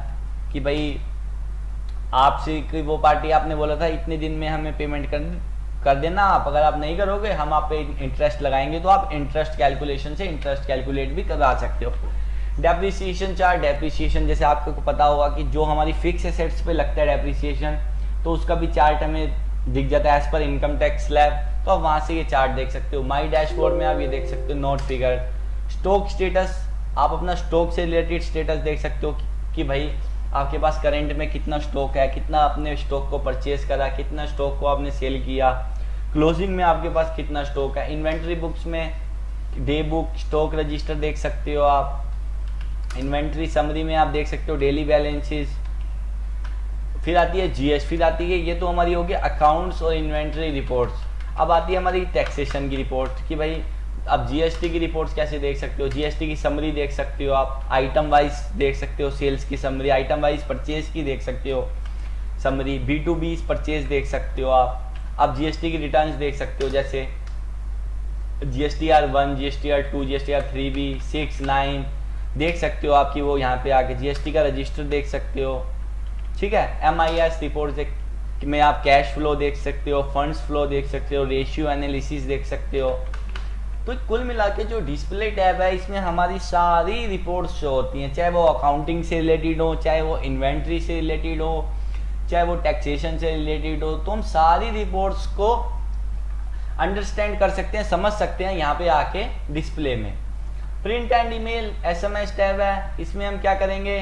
कि भाई आपसे वो पार्टी आपने बोला था इतने दिन में हमें पेमेंट कर देना, आप अगर आप नहीं करोगे हम आप पे इंटरेस्ट लगाएंगे, तो आप इंटरेस्ट कैलकुलेशन से इंटरेस्ट कैलकुलेट भी करा सकते हो। डेप्रिसिएशन चार्ट, डेप्रिसिएशन जैसे आपको पता होगा कि जो हमारी फिक्स एसेट्स पे लगता है डेप्रिसिएशन, तो उसका भी चार्ट हमें दिख जाता है as per income tax slab, तो आप वहाँ से ये चार्ट देख सकते हो। माई डैशबोर्ड में आप ये देख सकते हो नोट फिगर। स्टॉक स्टेटस, आप अपना स्टॉक से रिलेटेड स्टेटस देख सकते हो कि भाई आपके पास करंट में कितना स्टॉक है, कितना आपने स्टॉक को परचेज करा, कितना स्टॉक को आपने सेल किया, क्लोजिंग में आपके पास कितना स्टॉक है। इन्वेंट्री बुक्स में डे बुक, स्टॉक रजिस्टर देख सकते हो आप। इन्वेंट्री समरी में आप देख सकते हो डेली बैलेंसेस। फिर आती है जीएस, फिर आती है, ये तो हमारी होगी अकाउंट्स और इन्वेंट्री रिपोर्ट्स। अब आती है हमारी टैक्सेशन की रिपोर्ट कि भाई अब जीएसटी की रिपोर्ट्स कैसे देख सकते हो, जीएसटी की समरी देख सकते हो आप, आइटम वाइज देख सकते हो सेल्स की समरी, आइटम वाइज परचेज की देख सकते हो समरी, B2B परचेज देख सकते हो आप जीएसटी की रिटर्न्स देख सकते हो, जैसे GSTR1, GSTR2, GSTR3B, 6, 9 देख सकते हो आपकी वो यहाँ पे आके जीएसटी का रजिस्टर देख सकते हो, ठीक है। MIS रिपोर्ट में आप कैश फ्लो देख सकते हो, फंड्स फ्लो देख सकते हो, रेशियो एनालिसिस देख सकते हो। तो कुल मिला के जो डिस्प्ले टैब है इसमें हमारी सारी रिपोर्ट्स शो होती हैं, चाहे वो अकाउंटिंग से रिलेटेड हो, चाहे वो इन्वेंट्री से रिलेटेड हो, चाहे वो टैक्सेशन से रिलेटेड हो, तो हम सारी रिपोर्ट्स को अंडरस्टैंड कर सकते हैं, समझ सकते हैं यहाँ पे आके डिस्प्ले में। Print and email SMS tab है, इसमें हम क्या करेंगे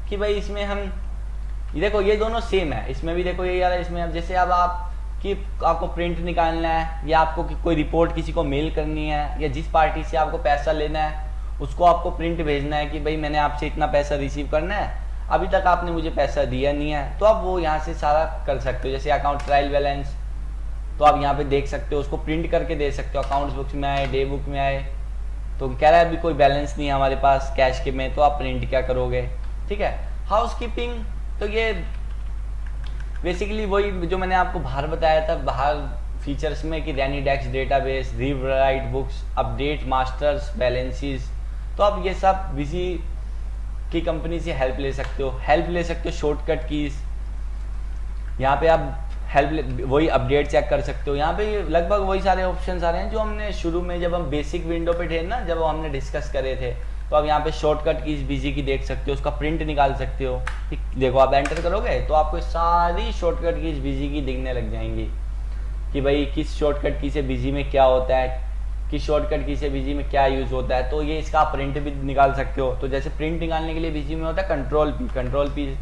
कि भाई इसमें हम देखो ये दोनों सेम है, इसमें भी देखो ये यार, इसमें अब जैसे अब आप कि आपको प्रिंट निकालना है या आपको कोई रिपोर्ट किसी को मेल करनी है या जिस पार्टी से आपको पैसा लेना है उसको आपको प्रिंट भेजना है कि भाई मैंने आपसे इतना पैसा रिसीव करना है, अभी तक आपने मुझे पैसा दिया नहीं है, तो आप वो यहाँ से सारा कर सकते हो। जैसे अकाउंट ट्रायल बैलेंस, तो आप यहाँ पे देख सकते हो, उसको प्रिंट करके दे सकते हो, अकाउंट्स बुक्स में आए, डे बुक में आए, तो कह रहा है अभी कोई बैलेंस नहीं है हमारे पास कैश के में, तो आप प्रिंट क्या करोगे, ठीक है। हाउसकीपिंग, तो ये बेसिकली वही जो मैंने आपको बाहर बताया था, बाहर फीचर्स में कि reindex database, rewrite books, update masters balances, तो आप ये सब बिजी की कंपनी से हेल्प ले सकते हो, शॉर्टकट कीज, यहाँ पे आप हेल्प वही अपडेट चेक कर सकते हो, यहाँ पे लगभग वही सारे ऑप्शंस आ रहे हैं जो हमने शुरू में जब हम बेसिक विंडो पे थे ना, जब हमने डिस्कस करे थे, तो आप यहाँ पे शॉर्टकट कीज बिजी की देख सकते हो, उसका प्रिंट निकाल सकते हो, ठीक। देखो आप एंटर करोगे तो आपको सारी शॉर्टकट कीज बिजी की दिखने लग जाएंगी कि भाई किस शॉर्टकट की से बिजी में क्या होता है, किस शॉर्टकट की से बिजी में क्या यूज होता है, तो ये इसका प्रिंट भी निकाल सकते हो। तो जैसे प्रिंट निकालने के लिए बिजी में होता है कंट्रोल पी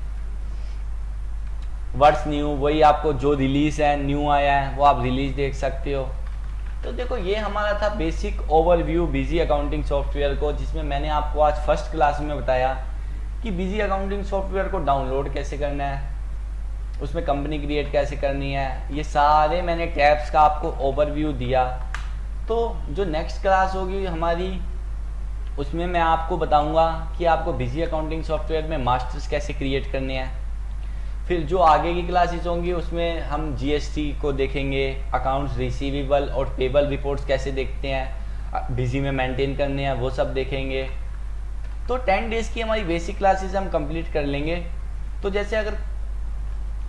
वर्ड्स न्यू, वही आपको जो रिलीज है, न्यू आया है, वो आप रिलीज देख सकते हो। तो देखो ये हमारा था basic overview busy accounting software को, जिसमें मैंने आपको आज फर्स्ट क्लास में बताया कि बिजी अकाउंटिंग सॉफ्टवेयर को डाउनलोड कैसे करना है, उसमें कंपनी क्रिएट कैसे करनी है, ये सारे मैंने टैब्स का आपको ओवरव्यू दिया। तो जो नेक्स्ट क्लास होगी हमारी, उसमें मैं आपको बताऊंगा कि आपको बिजी अकाउंटिंग सॉफ्टवेयर में मास्टर्स कैसे क्रिएट करने हैं। फिर जो आगे की क्लासेस होंगी उसमें हम GST को देखेंगे, अकाउंट्स रिसीवेबल और पेबल रिपोर्ट्स कैसे देखते हैं, बिजी में मेंटेन करने हैं, वो सब देखेंगे। तो 10 डेज़ की हमारी बेसिक क्लासेस हम कंप्लीट कर लेंगे। तो जैसे अगर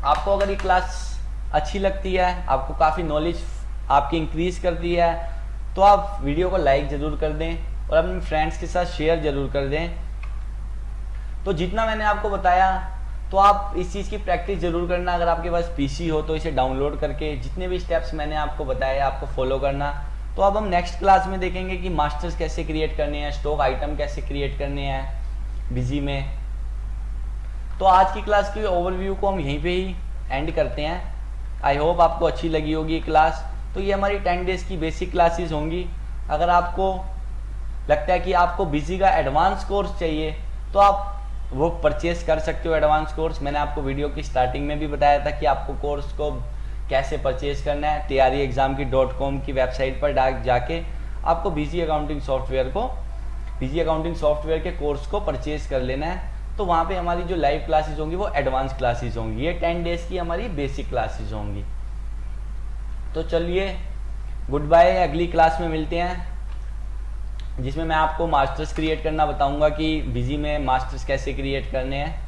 आपको अगर ये क्लास अच्छी लगती है, आपको काफ़ी नॉलेज आपकी इंक्रीज करती है, तो आप वीडियो को लाइक ज़रूर कर दें और अपने फ्रेंड्स के साथ शेयर ज़रूर कर दें। तो जितना मैंने आपको बताया, तो आप इस चीज़ की प्रैक्टिस ज़रूर करना। अगर आपके पास पीसी हो तो इसे डाउनलोड करके जितने भी स्टेप्स मैंने आपको बताए आपको फॉलो करना। तो अब हम नेक्स्ट क्लास में देखेंगे कि मास्टर्स कैसे क्रिएट करने हैं, स्टॉक आइटम कैसे क्रिएट करने हैं बिजी में। तो आज की क्लास की ओवरव्यू को हम यहीं पे ही एंड करते हैं। आई होप आपको अच्छी लगी होगी ये क्लास। तो ये हमारी 10 डेज की बेसिक क्लासेस होंगी। अगर आपको लगता है कि आपको बिजी का एडवांस कोर्स चाहिए तो आप वो परचेज कर सकते हो एडवांस कोर्स। मैंने आपको वीडियो की स्टार्टिंग में भी बताया था कि आपको कोर्स को कैसे परचेज करना है। तैयारी एग्जाम की .com की वेबसाइट पर जाके आपको बिजी अकाउंटिंग सॉफ्टवेयर के कोर्स को परचेज कर लेना है। तो वहाँ पे हमारी जो लाइव क्लासेस होंगी वो एडवांस क्लासेस होंगी। ये 10 डेज की हमारी बेसिक क्लासेस होंगी। तो चलिए गुड बाय, अगली क्लास में मिलते हैं जिसमें मैं आपको मास्टर्स क्रिएट करना बताऊंगा कि बिजी में मास्टर्स कैसे क्रिएट करने हैं।